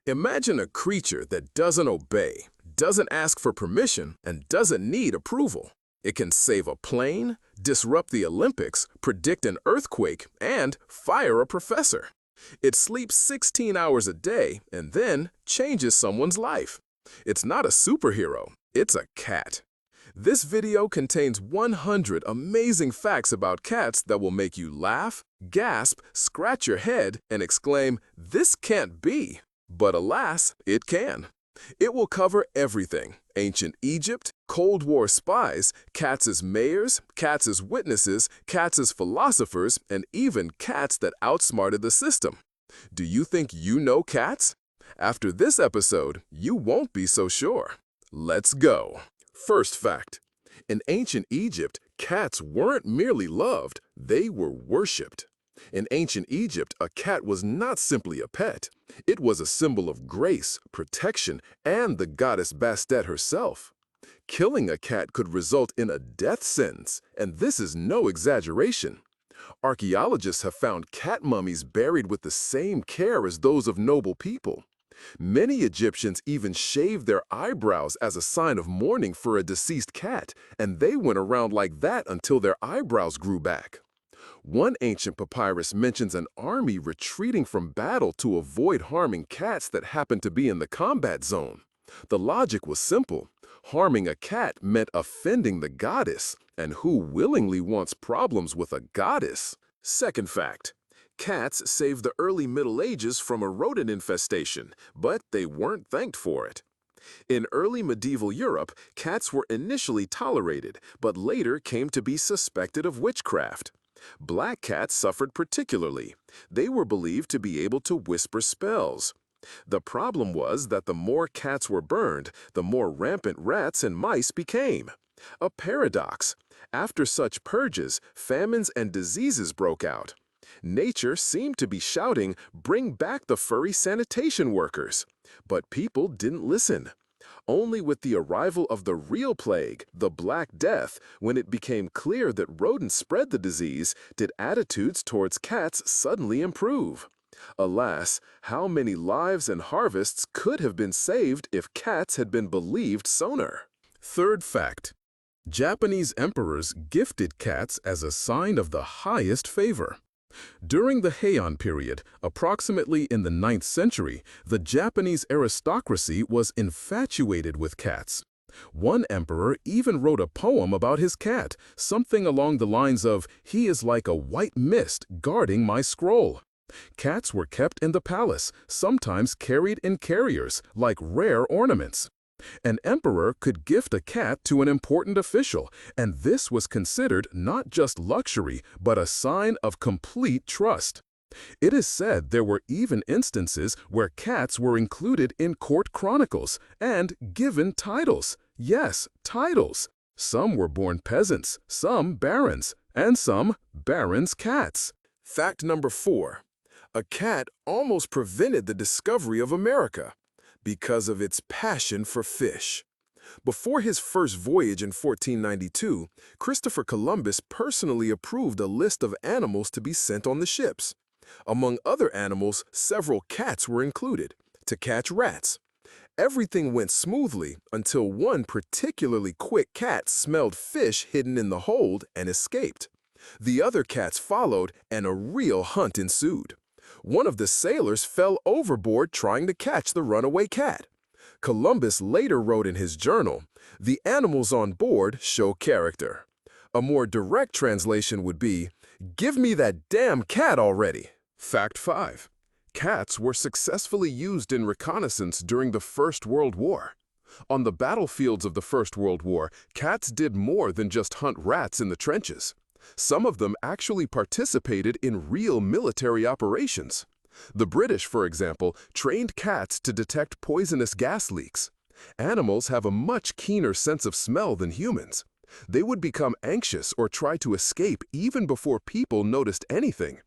Imagine a creature that doesn't obey, doesn't ask for permission, and doesn't need approval. It can save a plane, disrupt the Olympics, predict an earthquake, and fire a professor. It sleeps 16 hours a day and then changes someone's life. It's not a superhero, it's a cat. This video contains 100 amazing facts about cats that will make you laugh, gasp, scratch your head, and exclaim, "This can't be." But alas, it can. It will cover everything: ancient Egypt, Cold War spies, cats as mayors, cats as witnesses, cats as philosophers, and even cats that outsmarted the system. Do you think you know cats? After this episode, you won't be so sure. Let's go. First fact: in ancient Egypt, cats weren't merely loved, they were worshipped. In ancient Egypt, a cat was not simply a pet. It was a symbol of grace, protection, and the goddess Bastet herself. Killing a cat could result in a death sentence, and this is no exaggeration. Archaeologists have found cat mummies buried with the same care as those of noble people. Many Egyptians even shaved their eyebrows as a sign of mourning for a deceased cat, and they went around like that until their eyebrows grew back. One ancient papyrus mentions an army retreating from battle to avoid harming cats that happened to be in the combat zone. The logic was simple. Harming a cat meant offending the goddess, and who willingly wants problems with a goddess? Second fact: cats saved the early Middle Ages from a rodent infestation, but they weren't thanked for it. In early medieval Europe, cats were initially tolerated, but later came to be suspected of witchcraft. Black cats suffered particularly. They were believed to be able to whisper spells. The problem was that the more cats were burned, the more rampant rats and mice became. A paradox. After such purges, famines and diseases broke out. Nature seemed to be shouting, "Bring back the furry sanitation workers." But people didn't listen. Only with the arrival of the real plague, the Black Death, when it became clear that rodents spread the disease, did attitudes towards cats suddenly improve. Alas, how many lives and harvests could have been saved if cats had been believed sooner? Third fact: Japanese emperors gifted cats as a sign of the highest favor. During the Heian period, approximately in the 9th century, the Japanese aristocracy was infatuated with cats. One emperor even wrote a poem about his cat, something along the lines of, "He is like a white mist guarding my scroll." Cats were kept in the palace, sometimes carried in carriers, like rare ornaments. An emperor could gift a cat to an important official, and this was considered not just luxury, but a sign of complete trust. It is said there were even instances where cats were included in court chronicles and given titles. Yes, titles. Some were born peasants, some barons, and some barons' cats. Fact number 4. A cat almost prevented the discovery of America because of its passion for fish. Before his first voyage in 1492, Christopher Columbus personally approved a list of animals to be sent on the ships. Among other animals, several cats were included, to catch rats. Everything went smoothly until one particularly quick cat smelled fish hidden in the hold and escaped. The other cats followed, and a real hunt ensued. One of the sailors fell overboard trying to catch the runaway cat. Columbus later wrote in his journal, "The animals on board show character." A more direct translation would be, "Give me that damn cat already." Fact 5. Cats were successfully used in reconnaissance during the First World War. On the battlefields of the First World War, cats did more than just hunt rats in the trenches. Some of them actually participated in real military operations. The British, for example, trained cats to detect poisonous gas leaks. Animals have a much keener sense of smell than humans. They would become anxious or try to escape even before people noticed anything.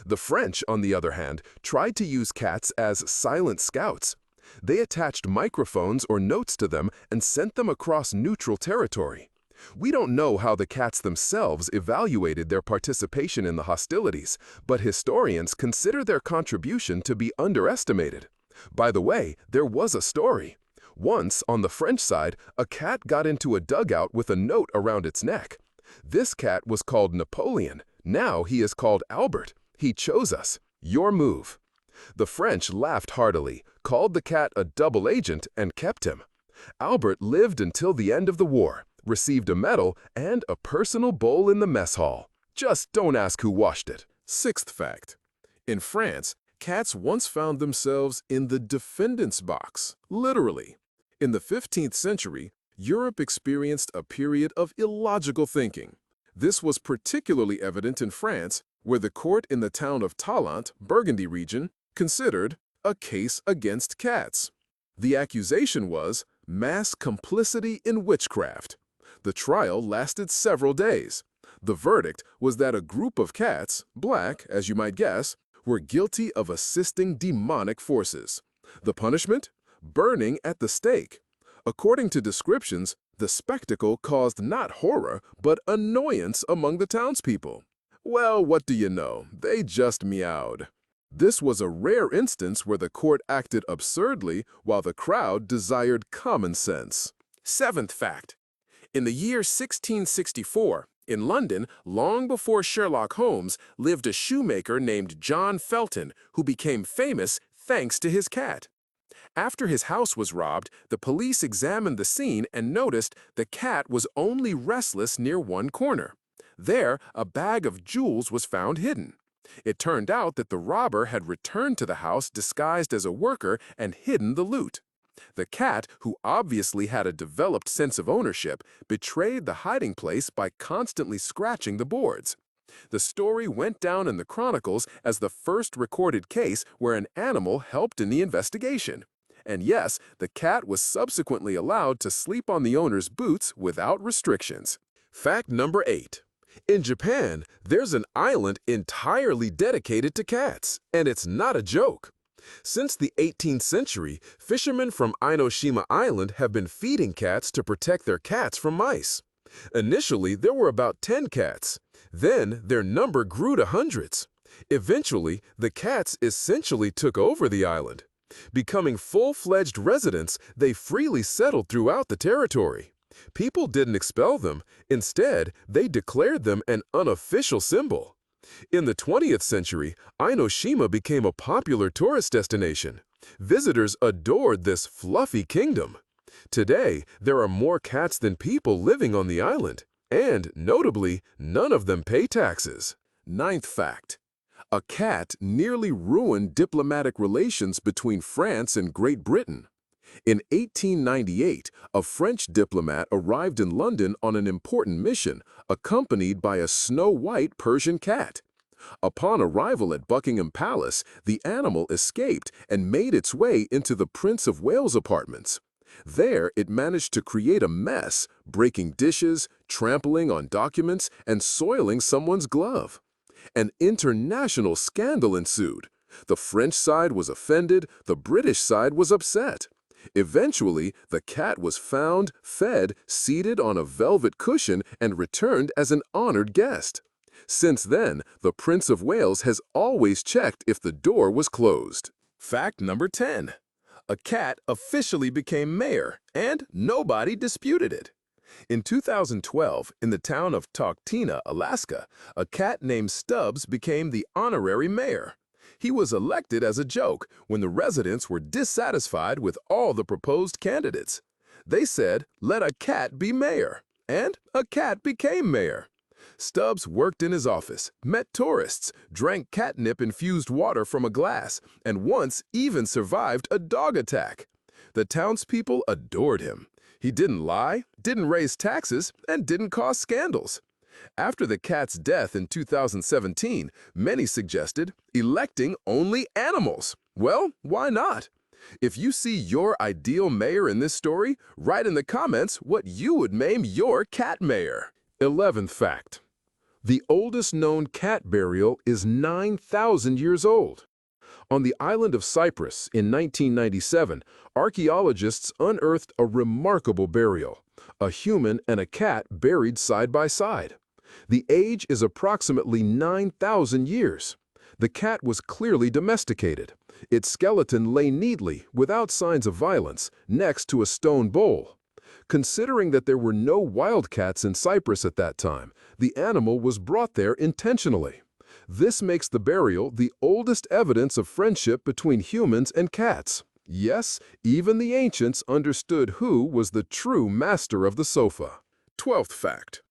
The French, on the other hand, tried to use cats as silent scouts. They attached microphones or notes to them and sent them across neutral territory. We don't know how the cats themselves evaluated their participation in the hostilities, but historians consider their contribution to be underestimated. By the way, there was a story. Once, on the French side, a cat got into a dugout with a note around its neck. This cat was called Napoleon. Now he is called Albert. He chose us. Your move. The French laughed heartily, called the cat a double agent, and kept him. Albert lived until the end of the war, received a medal and a personal bowl in the mess hall. Just don't ask who washed it. Sixth fact. In France, cats once found themselves in the defendant's box, literally. In the 15th century, Europe experienced a period of illogical thinking. This was particularly evident in France, where the court in the town of Talent, Burgundy region, considered a case against cats. The accusation was mass complicity in witchcraft. The trial lasted several days. The verdict was that a group of cats, black, as you might guess, were guilty of assisting demonic forces. The punishment? Burning at the stake. According to descriptions, the spectacle caused not horror, but annoyance among the townspeople. Well, what do you know? They just meowed. This was a rare instance where the court acted absurdly while the crowd desired common sense. Seventh fact. In the year 1664, in London, long before Sherlock Holmes, lived a shoemaker named John Felton, who became famous thanks to his cat. After his house was robbed, the police examined the scene and noticed the cat was only restless near one corner. There, a bag of jewels was found hidden. It turned out that the robber had returned to the house disguised as a worker and hidden the loot. The cat, who obviously had a developed sense of ownership, betrayed the hiding place by constantly scratching the boards. The story went down in the Chronicles as the first recorded case where an animal helped in the investigation. And yes, the cat was subsequently allowed to sleep on the owner's boots without restrictions. Fact number 8. In Japan, there's an island entirely dedicated to cats, and it's not a joke. Since the 18th century, fishermen from Enoshima Island have been feeding cats to protect their cats from mice. Initially, there were about 10 cats. Then, their number grew to hundreds. Eventually, the cats essentially took over the island. Becoming full-fledged residents, they freely settled throughout the territory. People didn't expel them. Instead, they declared them an unofficial symbol. In the 20th century, Enoshima became a popular tourist destination. Visitors adored this fluffy kingdom. Today, there are more cats than people living on the island, and, notably, none of them pay taxes. Ninth fact. A cat nearly ruined diplomatic relations between France and Great Britain. In 1898, a French diplomat arrived in London on an important mission, accompanied by a snow-white Persian cat. Upon arrival at Buckingham Palace, the animal escaped and made its way into the Prince of Wales' apartments. There, it managed to create a mess, breaking dishes, trampling on documents, and soiling someone's glove. An international scandal ensued. The French side was offended, the British side was upset. Eventually, the cat was found, fed, seated on a velvet cushion, and returned as an honored guest. Since then, the Prince of Wales has always checked if the door was closed. Fact number 10. A cat officially became mayor, and nobody disputed it. In 2012, in the town of Talkeetna, Alaska, a cat named Stubbs became the honorary mayor. He was elected as a joke when the residents were dissatisfied with all the proposed candidates. They said, "Let a cat be mayor," and a cat became mayor. Stubbs worked in his office, met tourists, drank catnip-infused water from a glass, and once even survived a dog attack. The townspeople adored him. He didn't lie, didn't raise taxes, and didn't cause scandals. After the cat's death in 2017, many suggested electing only animals. Well, why not? If you see your ideal mayor in this story, write in the comments what you would name your cat mayor. 11th fact. The oldest known cat burial is 9,000 years old. On the island of Cyprus in 1997, archaeologists unearthed a remarkable burial, a human and a cat buried side by side. The age is approximately 9,000 years. The cat was clearly domesticated. Its skeleton lay neatly, without signs of violence, next to a stone bowl. Considering that there were no wildcats in Cyprus at that time, the animal was brought there intentionally. This makes the burial the oldest evidence of friendship between humans and cats. Yes, even the ancients understood who was the true master of the sofa. 12th fact.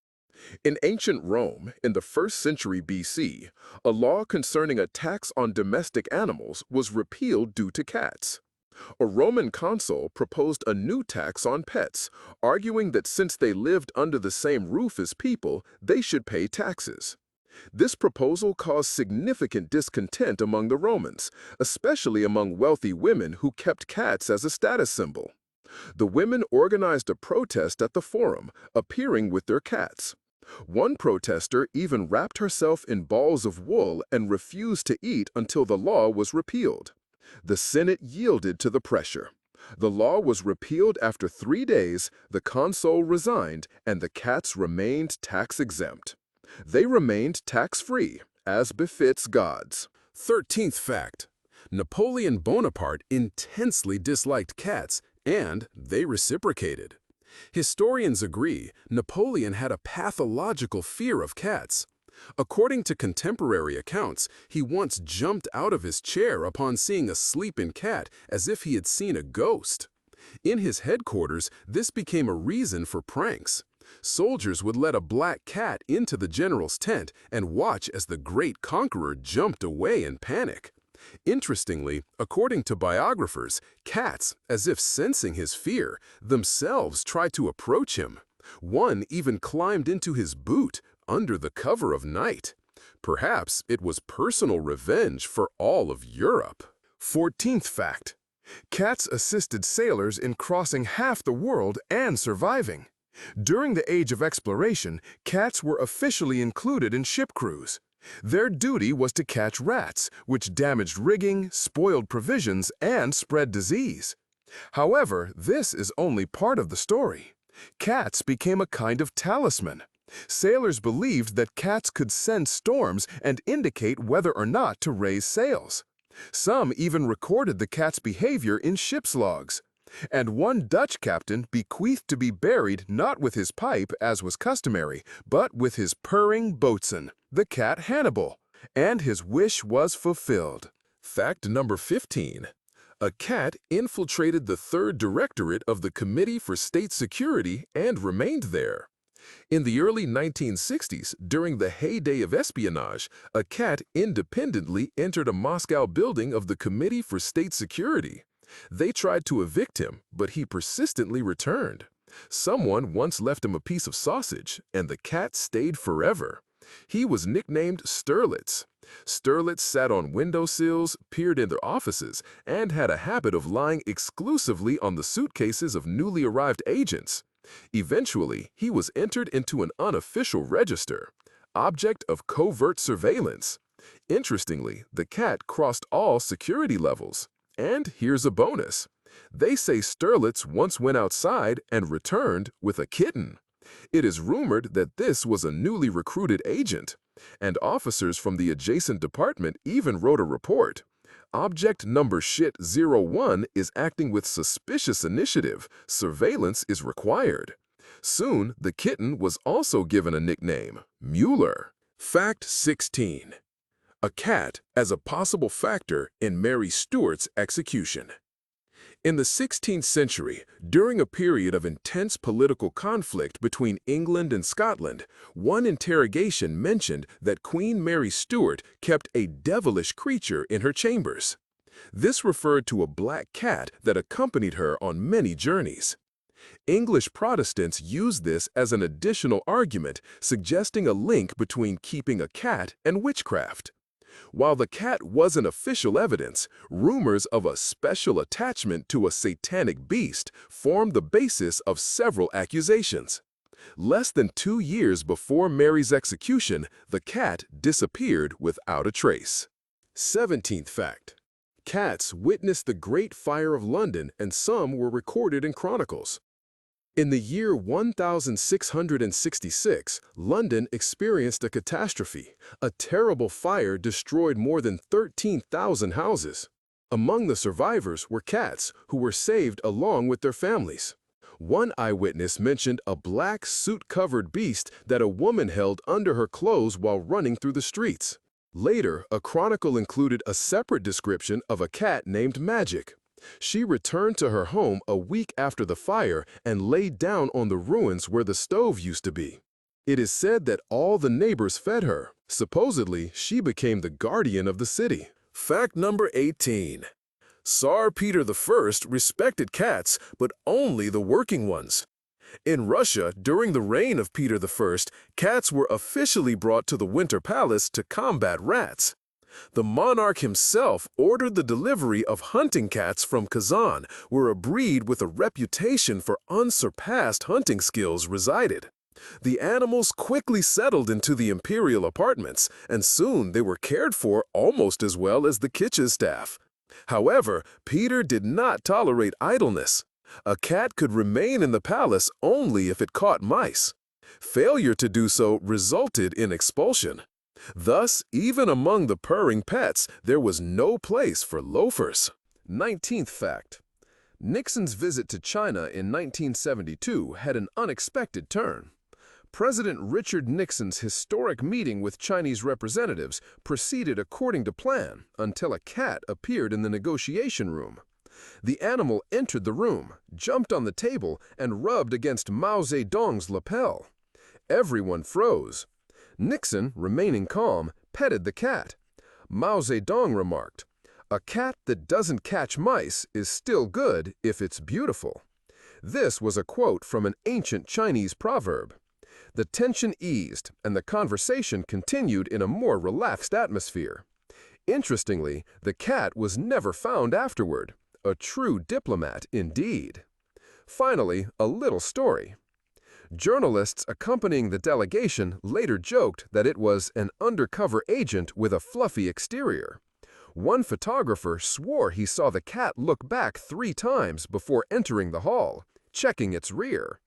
In ancient Rome, in the 1st century BC, a law concerning a tax on domestic animals was repealed due to cats. A Roman consul proposed a new tax on pets, arguing that since they lived under the same roof as people, they should pay taxes. This proposal caused significant discontent among the Romans, especially among wealthy women who kept cats as a status symbol. The women organized a protest at the forum, appearing with their cats. One protester even wrapped herself in balls of wool and refused to eat until the law was repealed. The Senate yielded to the pressure. The law was repealed after 3 days, the consul resigned, and the cats remained tax-exempt. They remained tax-free, as befits gods. 13th fact. Napoleon Bonaparte intensely disliked cats, and they reciprocated. Historians agree Napoleon had a pathological fear of cats. According to contemporary accounts, he once jumped out of his chair upon seeing a sleeping cat as if he had seen a ghost. In his headquarters, this became a reason for pranks. Soldiers would let a black cat into the general's tent and watch as the great conqueror jumped away in panic. Interestingly, according to biographers, cats, as if sensing his fear, themselves tried to approach him. One even climbed into his boot under the cover of night. Perhaps it was personal revenge for all of Europe. 14th fact. Cats assisted sailors in crossing half the world and surviving. During the Age of Exploration, cats were officially included in ship crews. Their duty was to catch rats, which damaged rigging, spoiled provisions, and spread disease. However, this is only part of the story. Cats became a kind of talisman. Sailors believed that cats could sense storms and indicate whether or not to raise sails. Some even recorded the cat's behavior in ship's logs. And one Dutch captain bequeathed to be buried not with his pipe, as was customary, but with his purring boatswain, the cat Hannibal. And his wish was fulfilled. Fact number 15. A cat infiltrated the 3rd Directorate of the Committee for State Security and remained there. In the early 1960s, during the heyday of espionage, a cat independently entered a Moscow building of the Committee for State Security. They tried to evict him, but he persistently returned. Someone once left him a piece of sausage, and the cat stayed forever. He was nicknamed Sterlitz. Sterlitz sat on windowsills, peered in their offices, and had a habit of lying exclusively on the suitcases of newly arrived agents. Eventually, he was entered into an unofficial register, object of covert surveillance. Interestingly, the cat crossed all security levels. And here's a bonus. They say Sterlitz once went outside and returned with a kitten. It is rumored that this was a newly recruited agent, and officers from the adjacent department even wrote a report. Object number shit 01 is acting with suspicious initiative. Surveillance is required. Soon, the kitten was also given a nickname, Mueller. Fact 16. A cat as a possible factor in Mary Stuart's execution. In the 16th century, during a period of intense political conflict between England and Scotland, one interrogation mentioned that Queen Mary Stuart kept a devilish creature in her chambers. This referred to a black cat that accompanied her on many journeys. English Protestants used this as an additional argument, suggesting a link between keeping a cat and witchcraft. While the cat wasn't official evidence, rumors of a special attachment to a satanic beast formed the basis of several accusations. Less than 2 years before Mary's execution, the cat disappeared without a trace. 17th fact. Cats witnessed the Great Fire of London, and some were recorded in Chronicles. In the year 1666, London experienced a catastrophe. A terrible fire destroyed more than 13,000 houses. Among the survivors were cats who were saved along with their families. One eyewitness mentioned a black suit-covered beast that a woman held under her clothes while running through the streets. Later, a chronicle included a separate description of a cat named Magic. She returned to her home a week after the fire and laid down on the ruins where the stove used to be. It is said that all the neighbors fed her. Supposedly, she became the guardian of the city. Fact number 18. Tsar Peter I respected cats, but only the working ones. In Russia, during the reign of Peter I, cats were officially brought to the Winter Palace to combat rats. The monarch himself ordered the delivery of hunting cats from Kazan, where a breed with a reputation for unsurpassed hunting skills resided. The animals quickly settled into the imperial apartments, and soon they were cared for almost as well as the kitchen staff. However, Peter did not tolerate idleness. A cat could remain in the palace only if it caught mice. Failure to do so resulted in expulsion. Thus, even among the purring pets, there was no place for loafers. 19th fact. Nixon's visit to China in 1972 had an unexpected turn. President Richard Nixon's historic meeting with Chinese representatives proceeded according to plan until a cat appeared in the negotiation room. The animal entered the room, jumped on the table, and rubbed against Mao Zedong's lapel. Everyone froze. Nixon, remaining calm, petted the cat. Mao Zedong remarked, "A cat that doesn't catch mice is still good if it's beautiful." This was a quote from an ancient Chinese proverb. The tension eased, and the conversation continued in a more relaxed atmosphere. Interestingly, the cat was never found afterward. A true diplomat indeed. Finally, a little story. Journalists accompanying the delegation later joked that it was an undercover agent with a fluffy exterior. One photographer swore he saw the cat look back 3 times before entering the hall, checking its rear.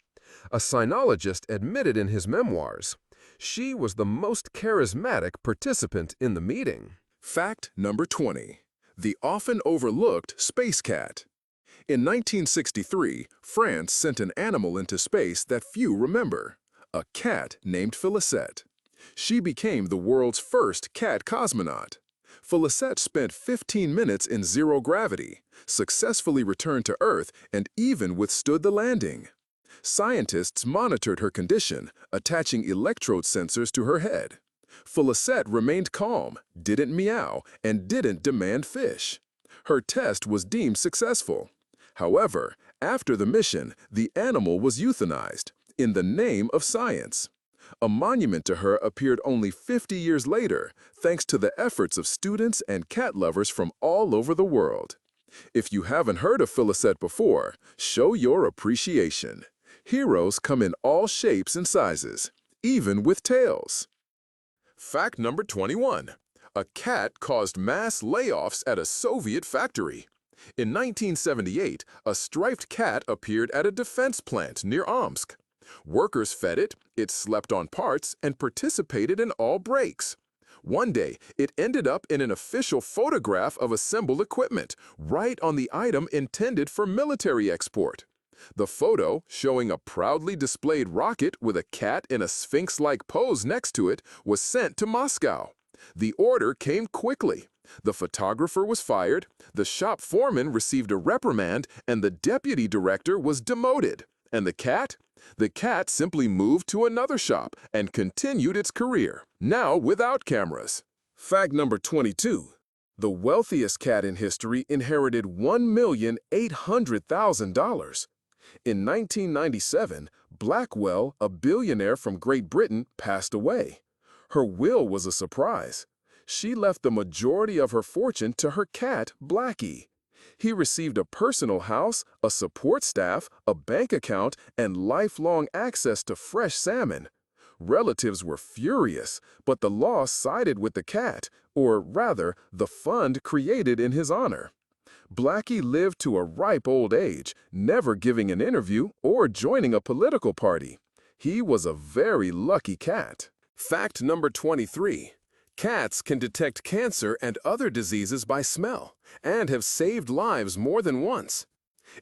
A sinologist admitted in his memoirs, she was the most charismatic participant in the meeting. Fact number 20. The often overlooked space cat. In 1963, France sent an animal into space that few remember, a cat named Felicette. She became the world's first cat cosmonaut. Felicette spent 15 minutes in zero gravity, successfully returned to Earth, and even withstood the landing. Scientists monitored her condition, attaching electrode sensors to her head. Felicette remained calm, didn't meow, and didn't demand fish. Her test was deemed successful. However, after the mission, the animal was euthanized, in the name of science. A monument to her appeared only 50 years later, thanks to the efforts of students and cat lovers from all over the world. If you haven't heard of Felicette before, show your appreciation. Heroes come in all shapes and sizes, even with tails. Fact number 21. A cat caused mass layoffs at a Soviet factory. In 1978, a striped cat appeared at a defense plant near Omsk. Workers fed it, it slept on parts, and participated in all breaks. One day, it ended up in an official photograph of assembled equipment, right on the item intended for military export. The photo, showing a proudly displayed rocket with a cat in a sphinx-like pose next to it, was sent to Moscow. The order came quickly. The photographer was fired, the shop foreman received a reprimand, and the deputy director was demoted. And the cat? The cat simply moved to another shop and continued its career, now without cameras. Fact number 22. The wealthiest cat in history inherited $1,800,000. In 1997, Blackwell, a billionaire from Great Britain, passed away. Her will was a surprise. She left the majority of her fortune to her cat, Blackie. He received a personal house, a support staff, a bank account, and lifelong access to fresh salmon. Relatives were furious, but the law sided with the cat, or rather, the fund created in his honor. Blackie lived to a ripe old age, never giving an interview or joining a political party. He was a very lucky cat. Fact number 23. Cats can detect cancer and other diseases by smell and have saved lives more than once.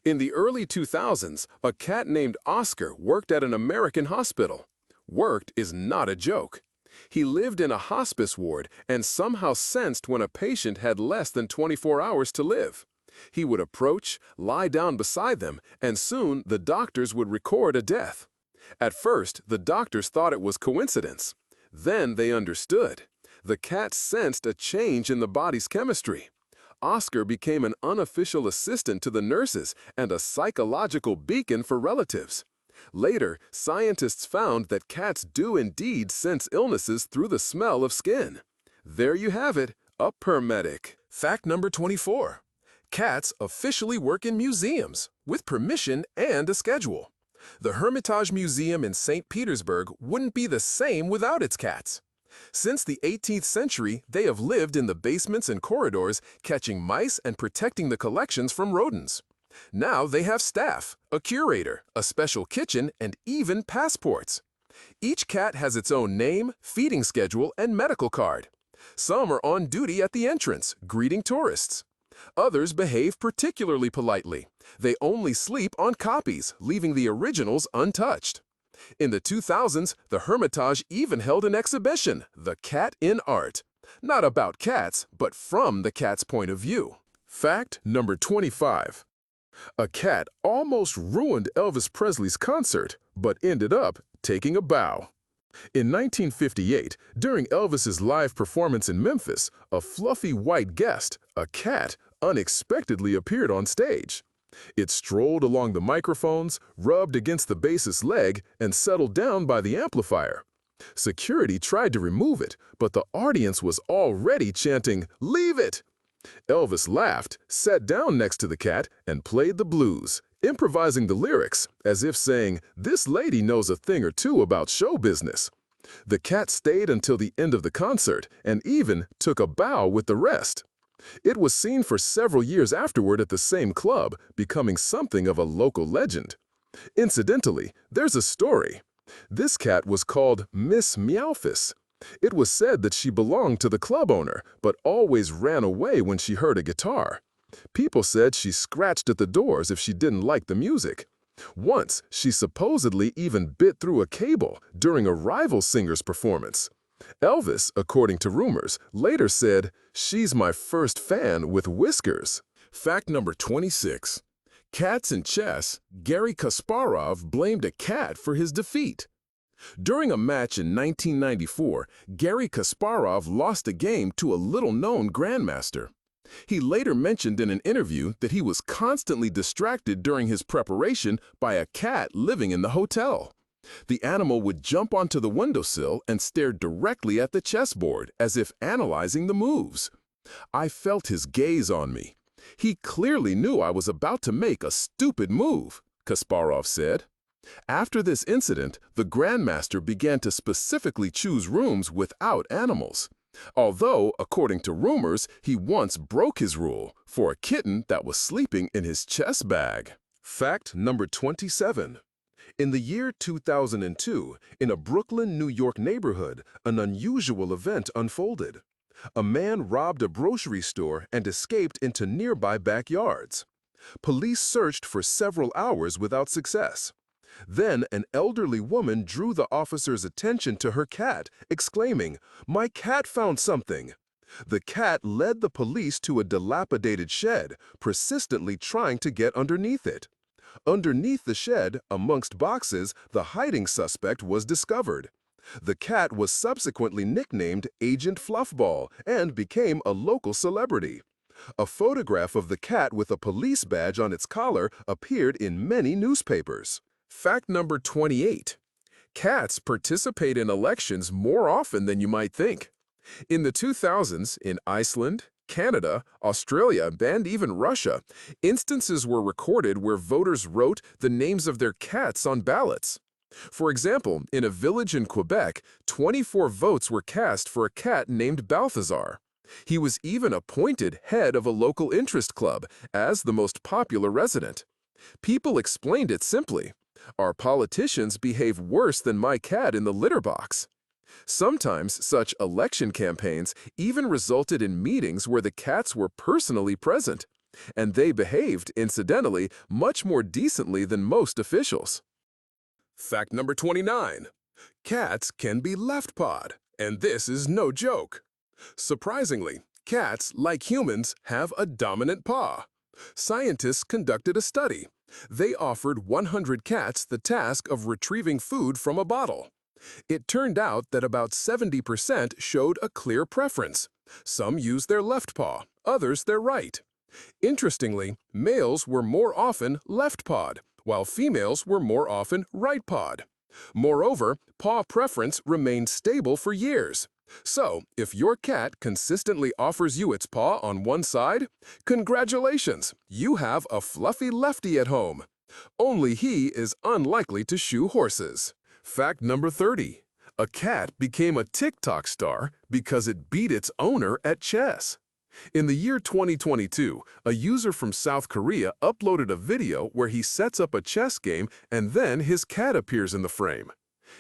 In the early 2000s, a cat named Oscar worked at an American hospital. Worked is not a joke. He lived in a hospice ward and somehow sensed when a patient had less than 24 hours to live. He would approach, lie down beside them, and soon the doctors would record a death. At first, the doctors thought it was coincidence. Then they understood. The cat sensed a change in the body's chemistry. Oscar became an unofficial assistant to the nurses and a psychological beacon for relatives. Later, scientists found that cats do indeed sense illnesses through the smell of skin. There you have it, a paramedic. Fact number 24. Cats officially work in museums, with permission and a schedule. The Hermitage Museum in St. Petersburg wouldn't be the same without its cats. Since the 18th century, they have lived in the basements and corridors, catching mice and protecting the collections from rodents. Now they have staff, a curator, a special kitchen, and even passports. Each cat has its own name, feeding schedule, and medical card. Some are on duty at the entrance, greeting tourists. Others behave particularly politely. They only sleep on copies, leaving the originals untouched. In the 2000s, the Hermitage even held an exhibition, The Cat in Art. Not about cats, but from the cat's point of view. Fact number 25. A cat almost ruined Elvis Presley's concert, but ended up taking a bow. In 1958, during Elvis's live performance in Memphis, a fluffy white guest, a cat, unexpectedly appeared on stage. It strolled along the microphones, rubbed against the bassist's leg, and settled down by the amplifier. Security tried to remove it, but the audience was already chanting, "Leave it!" Elvis laughed, sat down next to the cat, and played the blues, improvising the lyrics, as if saying, "This lady knows a thing or two about show business." The cat stayed until the end of the concert and even took a bow with the rest. It was seen for several years afterward at the same club, becoming something of a local legend. Incidentally, there's a story. This cat was called Miss Meowfus. It was said that she belonged to the club owner, but always ran away when she heard a guitar. People said she scratched at the doors if she didn't like the music. Once, she supposedly even bit through a cable during a rival singer's performance. Elvis, according to rumors, later said, "She's my first fan with whiskers." Fact number 26. Cats in chess, Garry Kasparov blamed a cat for his defeat. During a match in 1994, Garry Kasparov lost a game to a little-known grandmaster. He later mentioned in an interview that he was constantly distracted during his preparation by a cat living in the hotel. The animal would jump onto the windowsill and stare directly at the chessboard, as if analyzing the moves. I felt his gaze on me. He clearly knew I was about to make a stupid move, Kasparov said. After this incident, the grandmaster began to specifically choose rooms without animals. Although, according to rumors, he once broke his rule for a kitten that was sleeping in his chess bag. Fact number 27. In the year 2002, in a Brooklyn, New York neighborhood, an unusual event unfolded. A man robbed a grocery store and escaped into nearby backyards. Police searched for several hours without success. Then an elderly woman drew the officer's attention to her cat, exclaiming, "My cat found something!" The cat led the police to a dilapidated shed, persistently trying to get underneath it. Underneath the shed, amongst boxes, the hiding suspect was discovered. The cat was subsequently nicknamed Agent Fluffball and became a local celebrity. A photograph of the cat with a police badge on its collar appeared in many newspapers. Fact number 28. Cats participate in elections more often than you might think. In the 2000s, in Iceland, Canada, Australia, and even Russia, instances were recorded where voters wrote the names of their cats on ballots. For example, in a village in Quebec, 24 votes were cast for a cat named Balthazar. He was even appointed head of a local interest club as the most popular resident. People explained it simply. Our politicians behave worse than my cat in the litter box. Sometimes such election campaigns even resulted in meetings where the cats were personally present, and they behaved, incidentally, much more decently than most officials. Fact number 29. Cats can be left-pawed, and this is no joke. Surprisingly, cats, like humans, have a dominant paw. Scientists conducted a study. They offered 100 cats the task of retrieving food from a bottle. It turned out that about 70% showed a clear preference. Some used their left paw, others their right. Interestingly, males were more often left-pawed, while females were more often right-pawed. Moreover, paw preference remained stable for years. So, if your cat consistently offers you its paw on one side, congratulations, you have a fluffy lefty at home. Only he is unlikely to shoe horses. Fact number 30. A cat became a TikTok star because it beat its owner at chess. In the year 2022, a user from South Korea uploaded a video where he sets up a chess game and then his cat appears in the frame.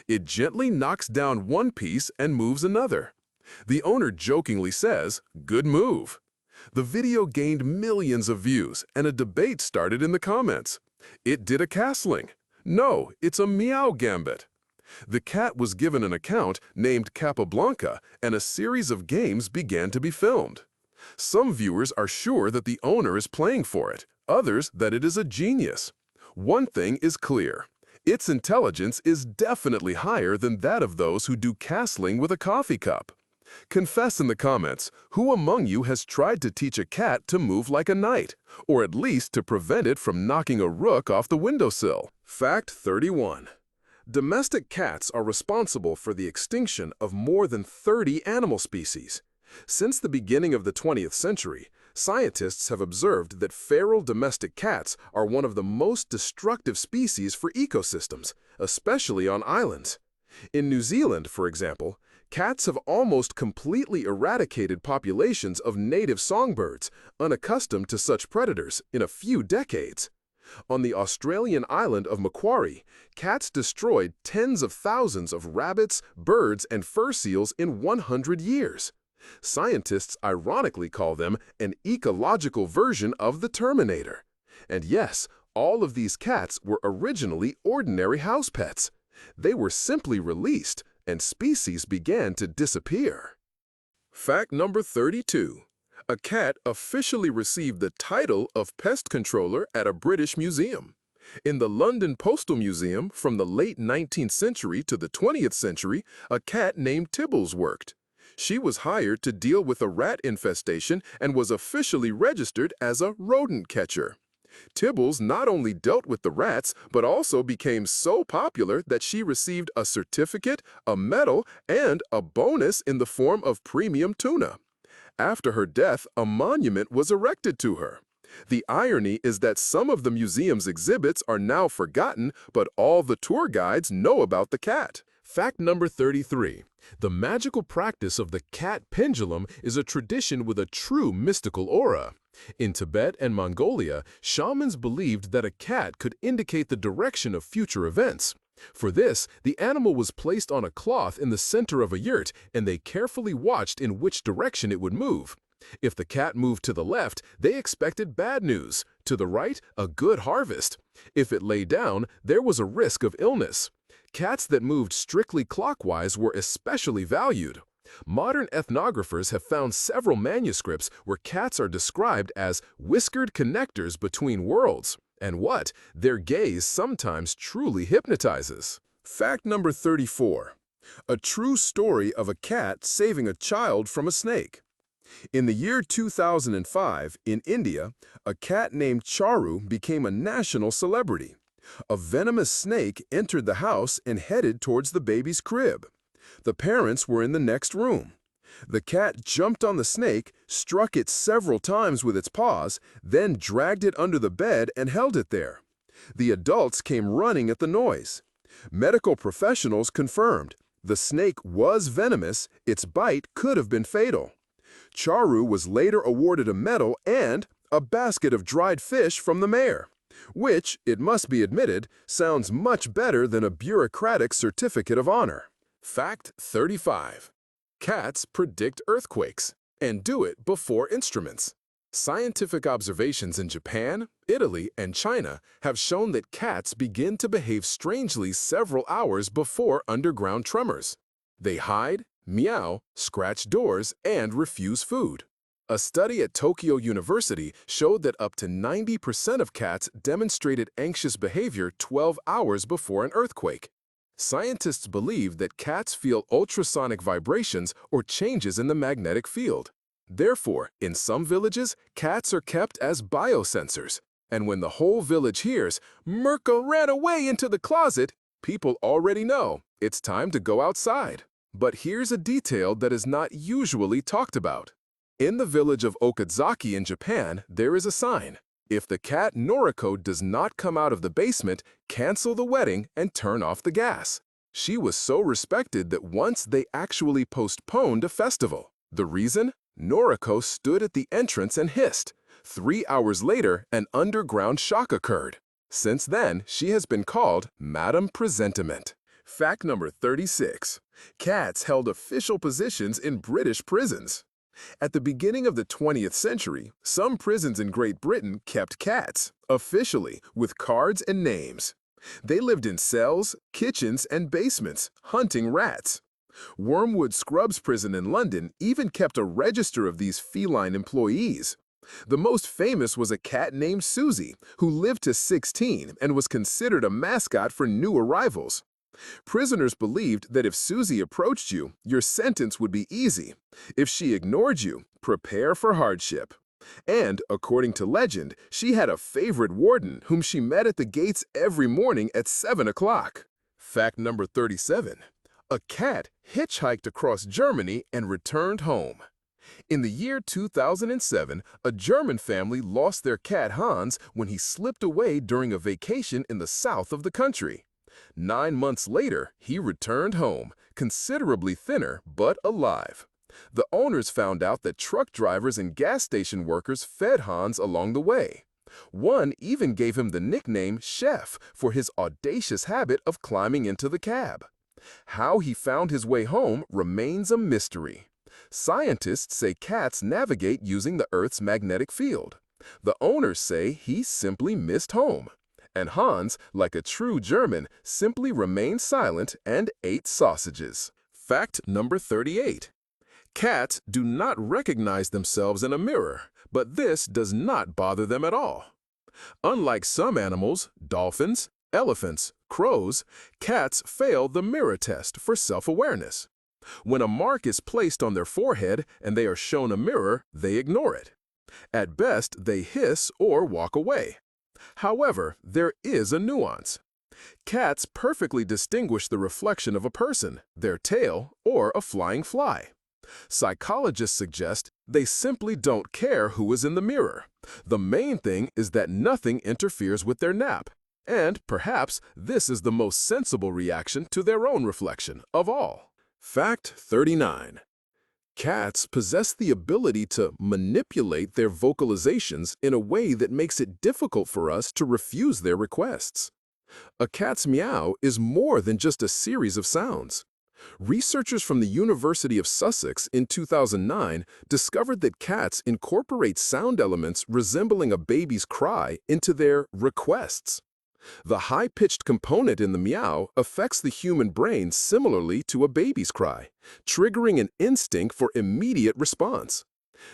It gently knocks down one piece and moves another. The owner jokingly says, "Good move." The video gained millions of views and a debate started in the comments. It did a castling. No, it's a meow gambit. The cat was given an account named Capablanca and a series of games began to be filmed. Some viewers are sure that the owner is playing for it, others that it is a genius. One thing is clear. Its intelligence is definitely higher than that of those who do castling with a coffee cup. Confess in the comments, who among you has tried to teach a cat to move like a knight, or at least to prevent it from knocking a rook off the windowsill? Fact 31. Domestic cats are responsible for the extinction of more than 30 animal species. Since the beginning of the 20th century, scientists have observed that feral domestic cats are one of the most destructive species for ecosystems, especially on islands. In New Zealand, for example, cats have almost completely eradicated populations of native songbirds, unaccustomed to such predators, in a few decades. On the Australian island of Macquarie, cats destroyed tens of thousands of rabbits, birds, and fur seals in 100 years. Scientists ironically call them an ecological version of the Terminator. And yes, all of these cats were originally ordinary house pets. They were simply released, and species began to disappear. Fact number 32. A cat officially received the title of pest controller at a British museum. In the London Postal Museum from the late 19th century to the 20th century, a cat named Tibbles worked. She was hired to deal with a rat infestation and was officially registered as a rodent catcher. Tibbles not only dealt with the rats, but also became so popular that she received a certificate, a medal, and a bonus in the form of premium tuna. After her death, a monument was erected to her. The irony is that some of the museum's exhibits are now forgotten, but all the tour guides know about the cat. Fact number 33. The magical practice of the cat pendulum is a tradition with a true mystical aura. In Tibet and Mongolia, shamans believed that a cat could indicate the direction of future events. For this, the animal was placed on a cloth in the center of a yurt, and they carefully watched in which direction it would move. If the cat moved to the left, they expected bad news. To the right, a good harvest. If it lay down, there was a risk of illness. Cats that moved strictly clockwise were especially valued. Modern ethnographers have found several manuscripts where cats are described as whiskered connectors between worlds. And what? Their gaze sometimes truly hypnotizes. Fact number 34. A true story of a cat saving a child from a snake. In the year 2005, in India, a cat named Charu became a national celebrity. A venomous snake entered the house and headed towards the baby's crib. The parents were in the next room. The cat jumped on the snake, struck it several times with its paws, then dragged it under the bed and held it there. The adults came running at the noise. Medical professionals confirmed the snake was venomous, its bite could have been fatal. Charu was later awarded a medal and a basket of dried fish from the mayor, which, it must be admitted, sounds much better than a bureaucratic certificate of honor. Fact 35. Cats predict earthquakes and do it before instruments. Scientific observations in Japan, Italy, and China have shown that cats begin to behave strangely several hours before underground tremors. They hide, meow, scratch doors, and refuse food. A study at Tokyo University showed that up to 90% of cats demonstrated anxious behavior 12 hours before an earthquake. Scientists believe that cats feel ultrasonic vibrations or changes in the magnetic field. Therefore, in some villages, cats are kept as biosensors. And when the whole village hears, "Mirka ran away into the closet," people already know it's time to go outside. But here's a detail that is not usually talked about. In the village of Okazaki in Japan, there is a sign. If the cat Noriko does not come out of the basement, cancel the wedding and turn off the gas. She was so respected that once they actually postponed a festival. The reason? Noriko stood at the entrance and hissed. 3 hours later, an underground shock occurred. Since then, she has been called Madame Presentiment. Fact number 36. Cats held official positions in British prisons. At the beginning of the 20th century, some prisons in Great Britain kept cats, officially, with cards and names. They lived in cells, kitchens, and basements, hunting rats. Wormwood Scrubs Prison in London even kept a register of these feline employees. The most famous was a cat named Susie, who lived to 16 and was considered a mascot for new arrivals. Prisoners believed that if Susie approached you, your sentence would be easy. If she ignored you, prepare for hardship. And, according to legend, she had a favorite warden whom she met at the gates every morning at 7 o'clock. Fact number 37. A cat hitchhiked across Germany and returned home. In the year 2007, a German family lost their cat Hans when he slipped away during a vacation in the south of the country. 9 months later, he returned home, considerably thinner but alive. The owners found out that truck drivers and gas station workers fed Hans along the way. One even gave him the nickname Chef for his audacious habit of climbing into the cab. How he found his way home remains a mystery. Scientists say cats navigate using the Earth's magnetic field. The owners say he simply missed home. And Hans, like a true German, simply remained silent and ate sausages. Fact number 38. Cats do not recognize themselves in a mirror, but this does not bother them at all. Unlike some animals, dolphins, elephants, crows, cats fail the mirror test for self-awareness. When a mark is placed on their forehead and they are shown a mirror, they ignore it. At best, they hiss or walk away. However, there is a nuance. Cats perfectly distinguish the reflection of a person, their tail, or a flying fly. Psychologists suggest they simply don't care who is in the mirror. The main thing is that nothing interferes with their nap. And perhaps this is the most sensible reaction to their own reflection of all. Fact 39. Cats possess the ability to manipulate their vocalizations in a way that makes it difficult for us to refuse their requests. A cat's meow is more than just a series of sounds. Researchers from the University of Sussex in 2009 discovered that cats incorporate sound elements resembling a baby's cry into their requests. The high-pitched component in the meow affects the human brain similarly to a baby's cry, triggering an instinct for immediate response.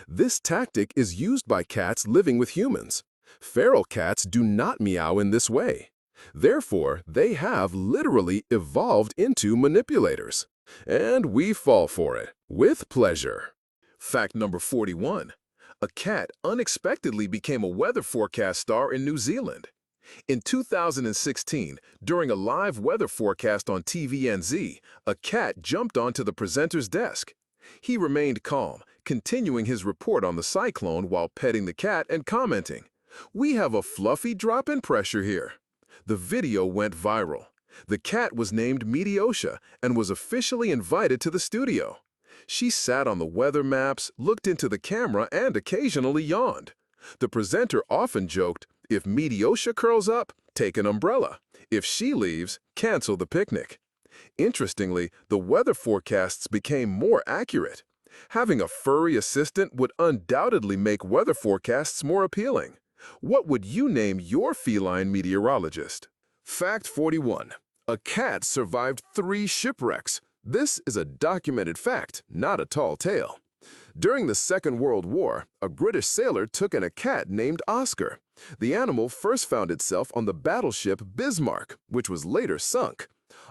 This tactic is used by cats living with humans. Feral cats do not meow in this way. Therefore, they have literally evolved into manipulators. And we fall for it, with pleasure. Fact number 41. A cat unexpectedly became a weather forecast star in New Zealand. In 2016, during a live weather forecast on TVNZ, a cat jumped onto the presenter's desk. He remained calm, continuing his report on the cyclone while petting the cat and commenting, "We have a fluffy drop in pressure here." The video went viral. The cat was named Meteosha and was officially invited to the studio. She sat on the weather maps, looked into the camera, and occasionally yawned. The presenter often joked, "If Meteosha curls up, take an umbrella. If she leaves, cancel the picnic." Interestingly, the weather forecasts became more accurate. Having a furry assistant would undoubtedly make weather forecasts more appealing. What would you name your feline meteorologist? Fact 41. A cat survived 3 shipwrecks. This is a documented fact, not a tall tale. During the Second World War, a British sailor took in a cat named Oscar. The animal first found itself on the battleship Bismarck, which was later sunk.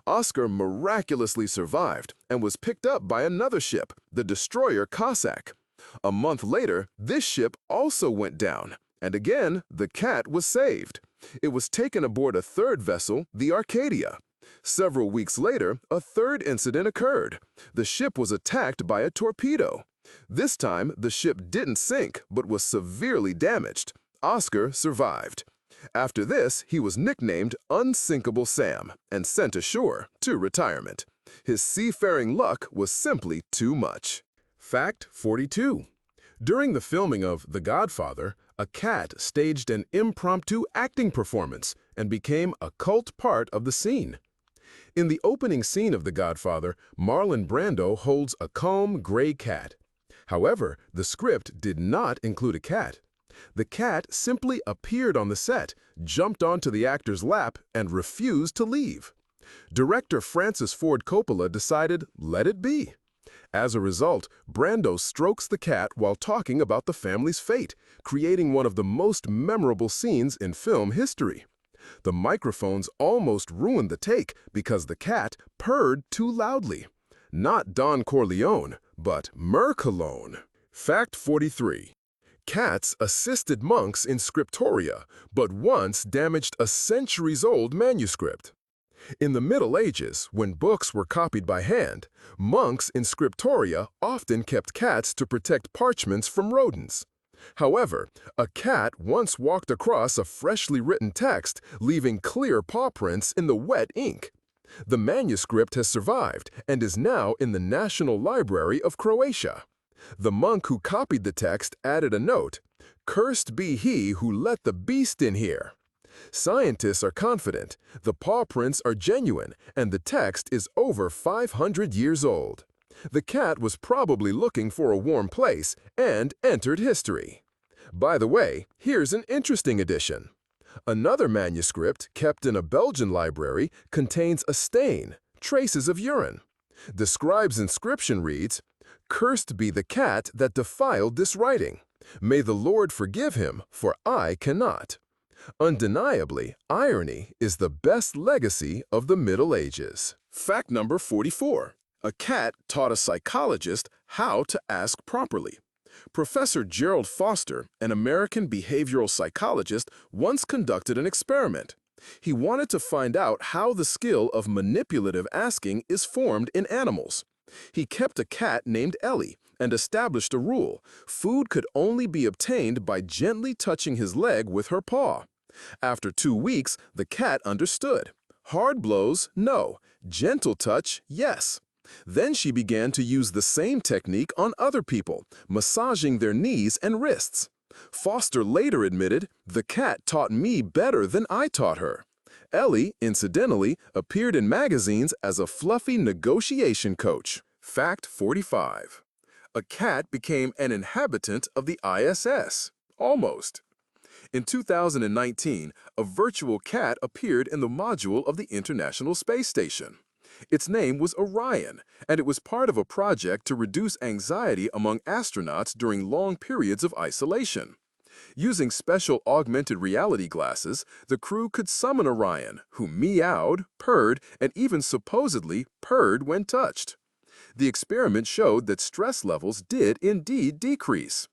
Oscar miraculously survived and was picked up by another ship, the destroyer Cossack. A month later, this ship also went down, and again, the cat was saved. It was taken aboard a third vessel, the Arcadia. Several weeks later, a third incident occurred. The ship was attacked by a torpedo. This time, the ship didn't sink, but was severely damaged. Oscar survived. After this, he was nicknamed Unsinkable Sam and sent ashore to retirement. His seafaring luck was simply too much. Fact 42. During the filming of The Godfather, a cat staged an impromptu acting performance and became a cult part of the scene. In the opening scene of The Godfather, Marlon Brando holds a calm gray cat. However, the script did not include a cat. The cat simply appeared on the set, jumped onto the actor's lap, and refused to leave. Director Francis Ford Coppola decided, let it be. As a result, Brando strokes the cat while talking about the family's fate, creating one of the most memorable scenes in film history. The microphones almost ruined the take because the cat purred too loudly. Not Don Corleone, but Mercalone. Fact 43. Cats assisted monks in scriptoria, but once damaged a centuries-old manuscript. In the Middle Ages, when books were copied by hand, monks in scriptoria often kept cats to protect parchments from rodents. However, a cat once walked across a freshly written text, leaving clear paw prints in the wet ink. The manuscript has survived and is now in the National Library of Croatia. The monk who copied the text added a note, "Cursed be he who let the beast in here." Scientists are confident the paw prints are genuine and the text is over 500 years old. The cat was probably looking for a warm place and entered history. By the way, here's an interesting addition. Another manuscript kept in a Belgian library contains a stain, traces of urine. The scribe's inscription reads, "Cursed be the cat that defiled this writing. May the Lord forgive him, for I cannot." Undeniably, irony is the best legacy of the Middle Ages. Fact number 44. A cat taught a psychologist how to ask properly. Professor Gerald Foster, an American behavioral psychologist, once conducted an experiment. He wanted to find out how the skill of manipulative asking is formed in animals. He kept a cat named Ellie and established a rule: food could only be obtained by gently touching his leg with her paw. After 2 weeks, the cat understood. Hard blows, no. Gentle touch, yes. Then she began to use the same technique on other people, massaging their knees and wrists. Foster later admitted, "The cat taught me better than I taught her." Ellie, incidentally, appeared in magazines as a fluffy negotiation coach. Fact 45. A cat became an inhabitant of the ISS. Almost. In 2019, a virtual cat appeared in the module of the International Space Station. Its name was Orion, and it was part of a project to reduce anxiety among astronauts during long periods of isolation. Using special augmented reality glasses, the crew could summon Orion, who meowed, purred, and even supposedly purred when touched. The experiment showed that stress levels did indeed decrease.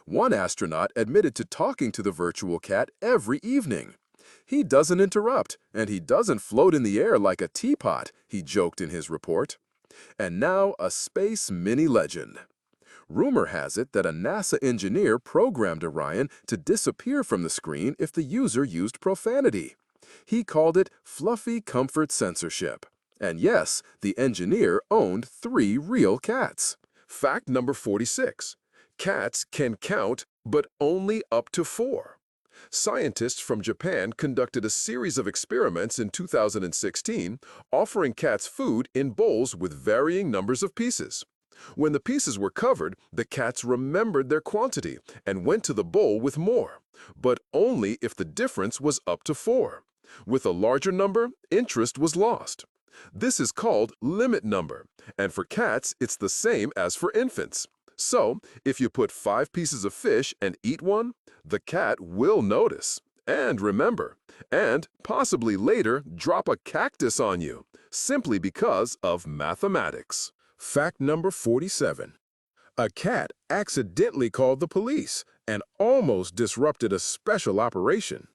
One astronaut admitted to talking to the virtual cat every evening. "He doesn't interrupt, and he doesn't float in the air like a teapot," he joked in his report. And now a space mini legend. Rumor has it that a NASA engineer programmed Orion to disappear from the screen if the user used profanity. He called it fluffy comfort censorship. And yes, the engineer owned 3 real cats. Fact number 46. Cats can count, but only up to 4. Scientists from Japan conducted a series of experiments in 2016, offering cats food in bowls with varying numbers of pieces. When the pieces were covered, the cats remembered their quantity and went to the bowl with more, but only if the difference was up to 4. With a larger number, interest was lost. This is called limit number, and for cats, it's the same as for infants. So, if you put 5 pieces of fish and eat one, the cat will notice, and remember, and possibly later drop a cactus on you, simply because of mathematics. Fact number 47. A cat accidentally called the police and almost disrupted a special operation.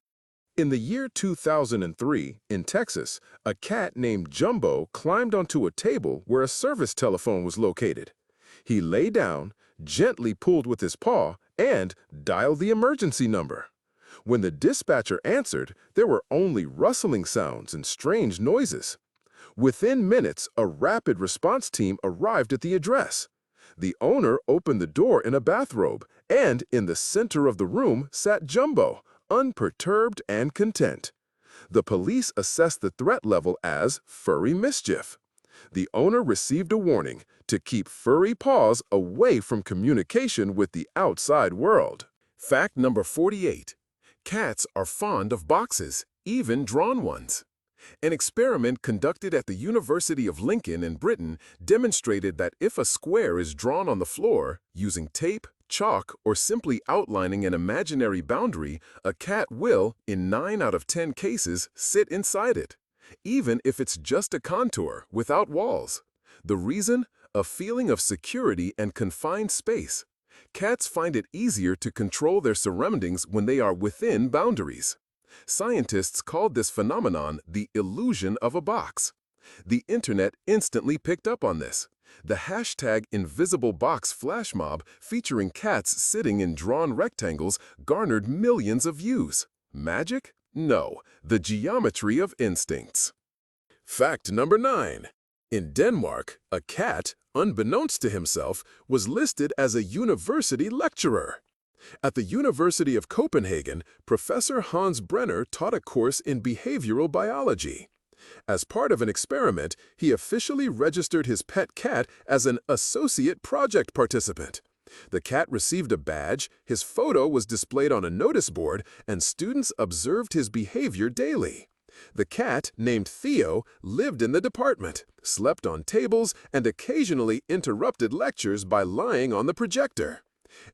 In the year 2003, in Texas, a cat named Jumbo climbed onto a table where a service telephone was located. He lay down, gently pulled with his paw, and dialed the emergency number. When the dispatcher answered, there were only rustling sounds and strange noises. Within minutes, a rapid response team arrived at the address. The owner opened the door in a bathrobe, and in the center of the room sat Jumbo, unperturbed and content. The police assessed the threat level as furry mischief. The owner received a warning to keep furry paws away from communication with the outside world. Fact number 48. Cats are fond of boxes, even drawn ones. An experiment conducted at the University of Lincoln in Britain demonstrated that if a square is drawn on the floor, using tape, chalk, or simply outlining an imaginary boundary, a cat will, in 9 out of 10 cases, sit inside it, even if it's just a contour without walls. The reason? A feeling of security and confined space. Cats find it easier to control their surroundings when they are within boundaries. Scientists called this phenomenon the illusion of a box. The internet instantly picked up on this. The hashtag #InvisibleBox flash mob featuring cats sitting in drawn rectangles garnered millions of views. Magic? No, the geometry of instincts. Fact number 9. In Denmark, a cat, unbeknownst to himself, was listed as a university lecturer. At the University of Copenhagen, Professor Hans Brenner taught a course in behavioral biology. As part of an experiment, he officially registered his pet cat as an associate project participant. The cat received a badge, his photo was displayed on a notice board, and students observed his behavior daily. The cat, named Theo, lived in the department, slept on tables, and occasionally interrupted lectures by lying on the projector.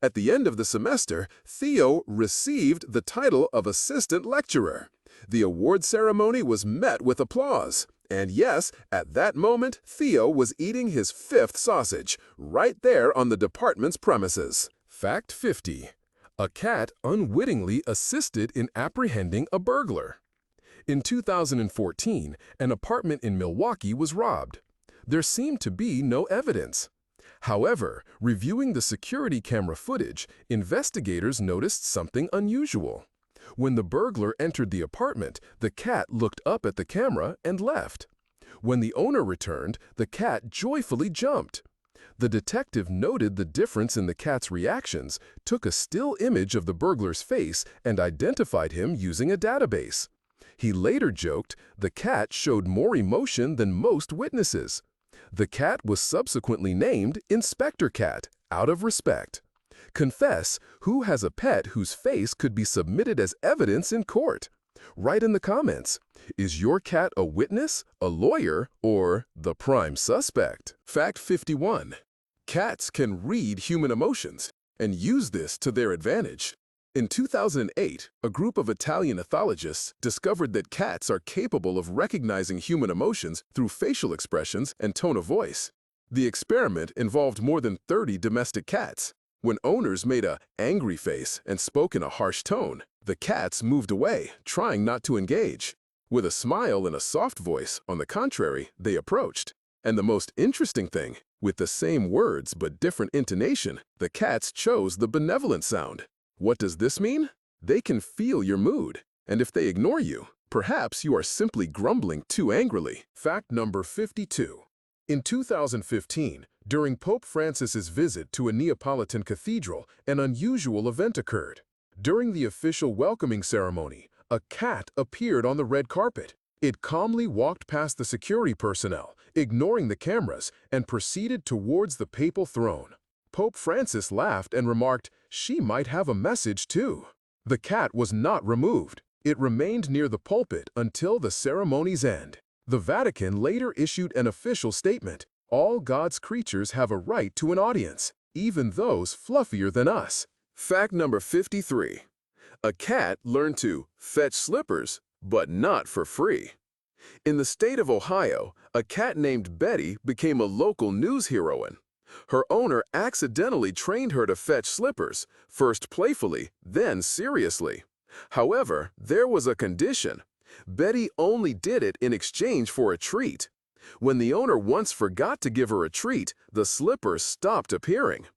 At the end of the semester, Theo received the title of assistant lecturer. The award ceremony was met with applause. And yes, at that moment, Theo was eating his 5th sausage, right there on the department's premises. Fact 50. A cat unwittingly assisted in apprehending a burglar. In 2014, an apartment in Milwaukee was robbed. There seemed to be no evidence. However, reviewing the security camera footage, investigators noticed something unusual. When the burglar entered the apartment, the cat looked up at the camera and left. When the owner returned, the cat joyfully jumped. The detective noted the difference in the cat's reactions, took a still image of the burglar's face, and identified him using a database. He later joked, the cat showed more emotion than most witnesses. The cat was subsequently named Inspector Cat, out of respect. Confess, who has a pet whose face could be submitted as evidence in court? Write in the comments. Is your cat a witness, a lawyer, or the prime suspect? Fact 51. Cats can read human emotions and use this to their advantage. In 2008, a group of Italian ethologists discovered that cats are capable of recognizing human emotions through facial expressions and tone of voice. The experiment involved more than 30 domestic cats. When owners made an angry face and spoke in a harsh tone, the cats moved away, trying not to engage. With a smile and a soft voice, on the contrary, they approached. And the most interesting thing, with the same words but different intonation, the cats chose the benevolent sound. What does this mean? They can feel your mood, and if they ignore you, perhaps you are simply grumbling too angrily. Fact number 52. In 2015, during Pope Francis's visit to a Neapolitan cathedral, an unusual event occurred. During the official welcoming ceremony, a cat appeared on the red carpet. It calmly walked past the security personnel, ignoring the cameras, and proceeded towards the papal throne. Pope Francis laughed and remarked, "She might have a message too." The cat was not removed. It remained near the pulpit until the ceremony's end. The Vatican later issued an official statement: "All God's creatures have a right to an audience, even those fluffier than us." Fact number 53. A cat learned to fetch slippers, but not for free. In the state of Ohio, a cat named Betty became a local news heroine. Her owner accidentally trained her to fetch slippers, first playfully, then seriously. However, there was a condition. Betty only did it in exchange for a treat. When the owner once forgot to give her a treat, the slippers stopped appearing.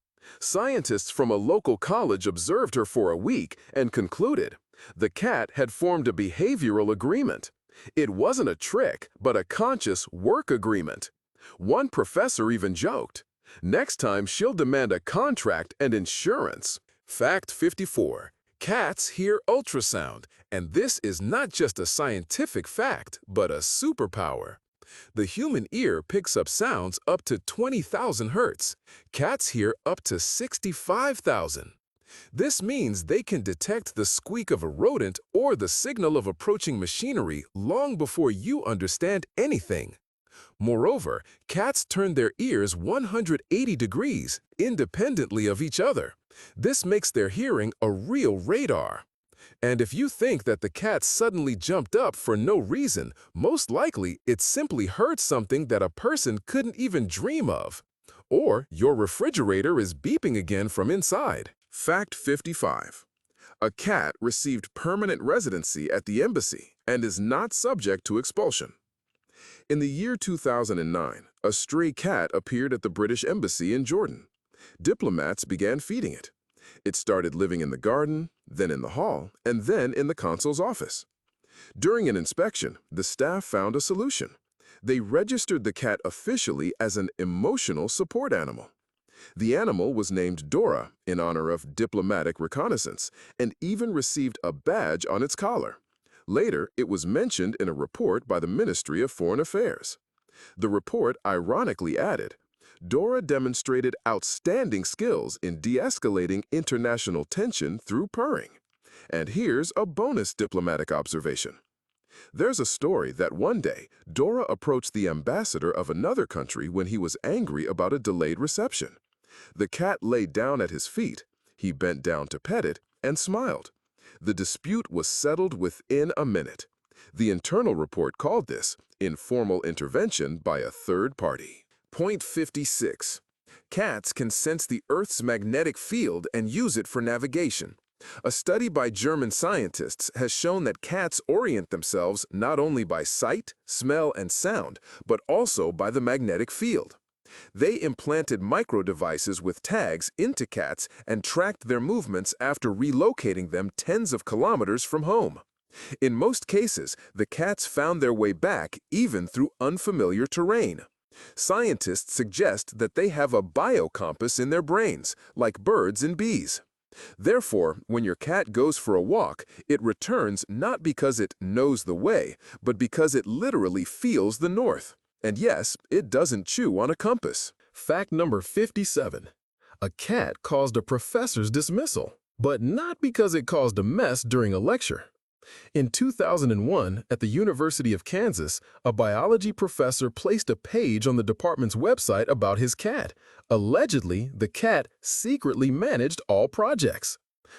Scientists from a local college observed her for a week and concluded the cat had formed a behavioral agreement. It wasn't a trick, but a conscious work agreement. One professor even joked, "Next time she'll demand a contract and insurance." Fact 54. Cats hear ultrasound, and this is not just a scientific fact, but a superpower. The human ear picks up sounds up to 20,000 hertz. Cats hear up to 65,000. This means they can detect the squeak of a rodent or the signal of approaching machinery long before you understand anything. Moreover, cats turn their ears 180 degrees, independently of each other. This makes their hearing a real radar. And if you think that the cat suddenly jumped up for no reason, most likely it simply heard something that a person couldn't even dream of. Or your refrigerator is beeping again from inside. Fact 55. A cat received permanent residency at the embassy and is not subject to expulsion. In the year 2009, a stray cat appeared at the British Embassy in Jordan. Diplomats began feeding it. It started living in the garden, then in the hall, and then in the consul's office. During an inspection, the staff found a solution. They registered the cat officially as an emotional support animal. The animal was named Dora in honor of diplomatic reconnaissance and even received a badge on its collar. Later, it was mentioned in a report by the Ministry of Foreign Affairs. The report ironically added, "Dora demonstrated outstanding skills in de-escalating international tension through purring." And here's a bonus diplomatic observation. There's a story that one day, Dora approached the ambassador of another country when he was angry about a delayed reception. The cat laid down at his feet. He bent down to pet it and smiled. The dispute was settled within a minute. The internal report called this informal intervention by a third party. Point 56. Cats can sense the Earth's magnetic field and use it for navigation. A study by German scientists has shown that cats orient themselves not only by sight, smell, and sound, but also by the magnetic field. They implanted micro-devices with tags into cats and tracked their movements after relocating them tens of kilometers from home. In most cases, the cats found their way back even through unfamiliar terrain. Scientists suggest that they have a biocompass in their brains, like birds and bees. Therefore, when your cat goes for a walk, it returns not because it knows the way, but because it literally feels the north. And yes, it doesn't chew on a compass. Fact number 57. A cat caused a professor's dismissal, but not because it caused a mess during a lecture. In 2001, at the University of Kansas, a biology professor placed a page on the department's website about his cat. Allegedly, the cat secretly managed all projects.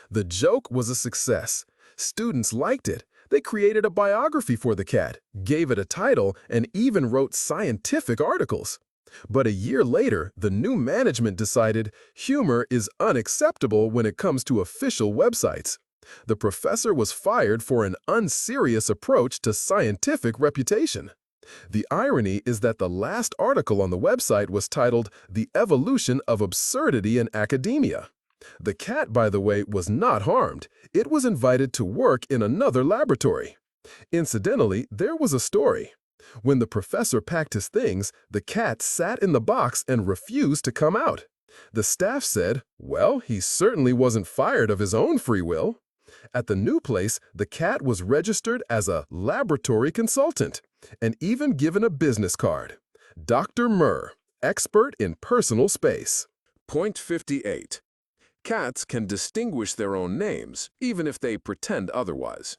The joke was a success. Students liked it. They created a biography for the cat, gave it a title, and even wrote scientific articles. But a year later, the new management decided humor is unacceptable when it comes to official websites. The professor was fired for an unserious approach to scientific reputation. The irony is that the last article on the website was titled "The Evolution of Absurdity in Academia." The cat, by the way, was not harmed. It was invited to work in another laboratory. Incidentally, there was a story. When the professor packed his things, the cat sat in the box and refused to come out. The staff said, well, he certainly wasn't fired of his own free will. At the new place, the cat was registered as a laboratory consultant and even given a business card. Dr. Murr, expert in personal space. Point 58. Cats can distinguish their own names, even if they pretend otherwise.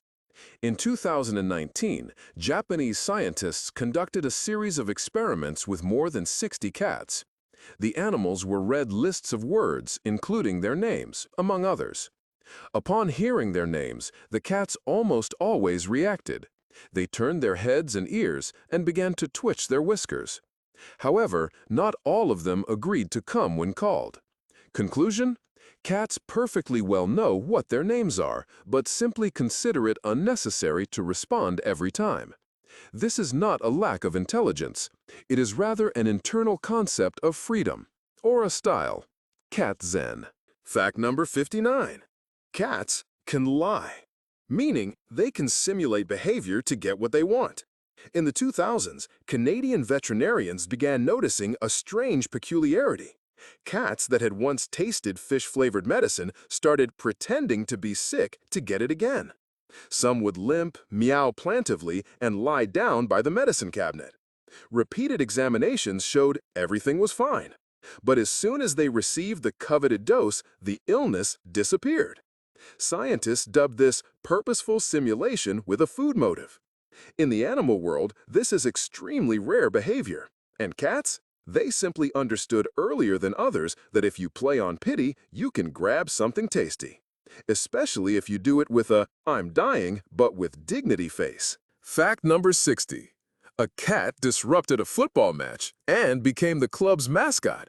In 2019, Japanese scientists conducted a series of experiments with more than 60 cats. The animals were read lists of words, including their names, among others. Upon hearing their names, the cats almost always reacted. They turned their heads and ears and began to twitch their whiskers. However, not all of them agreed to come when called. Conclusion? Cats perfectly well know what their names are, but simply consider it unnecessary to respond every time. This is not a lack of intelligence. It is rather an internal concept of freedom, or a style. Cat Zen. Fact number 59. Cats can lie, meaning they can simulate behavior to get what they want. In the 2000s, Canadian veterinarians began noticing a strange peculiarity. Cats that had once tasted fish-flavored medicine started pretending to be sick to get it again. Some would limp, meow plaintively, and lie down by the medicine cabinet. Repeated examinations showed everything was fine. But as soon as they received the coveted dose, the illness disappeared. Scientists dubbed this purposeful simulation with a food motive. In the animal world, this is extremely rare behavior. And cats? They simply understood earlier than others that if you play on pity, you can grab something tasty. Especially if you do it with a "I'm dying, but with dignity" face. Fact number 60. A cat disrupted a football match and became the club's mascot.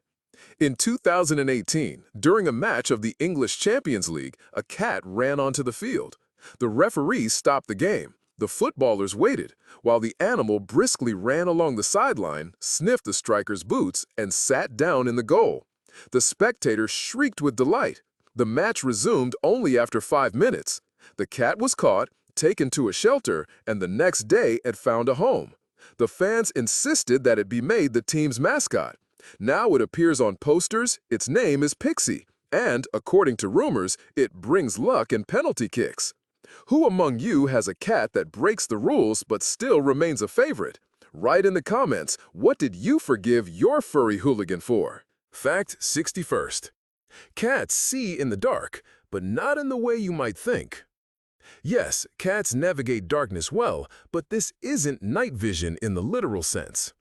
In 2018, during a match of the English Champions League, a cat ran onto the field. The referee stopped the game. The footballers waited, while the animal briskly ran along the sideline, sniffed the striker's boots, and sat down in the goal. The spectators shrieked with delight. The match resumed only after 5 minutes. The cat was caught, taken to a shelter, and the next day it found a home. The fans insisted that it be made the team's mascot. Now it appears on posters, its name is Pixie, and, according to rumors, it brings luck and penalty kicks. Who among you has a cat that breaks the rules but still remains a favorite? Write in the comments, what did you forgive your furry hooligan for? Fact 61st. Cats see in the dark, but not in the way you might think. Yes, cats navigate darkness well, but this isn't night vision in the literal sense.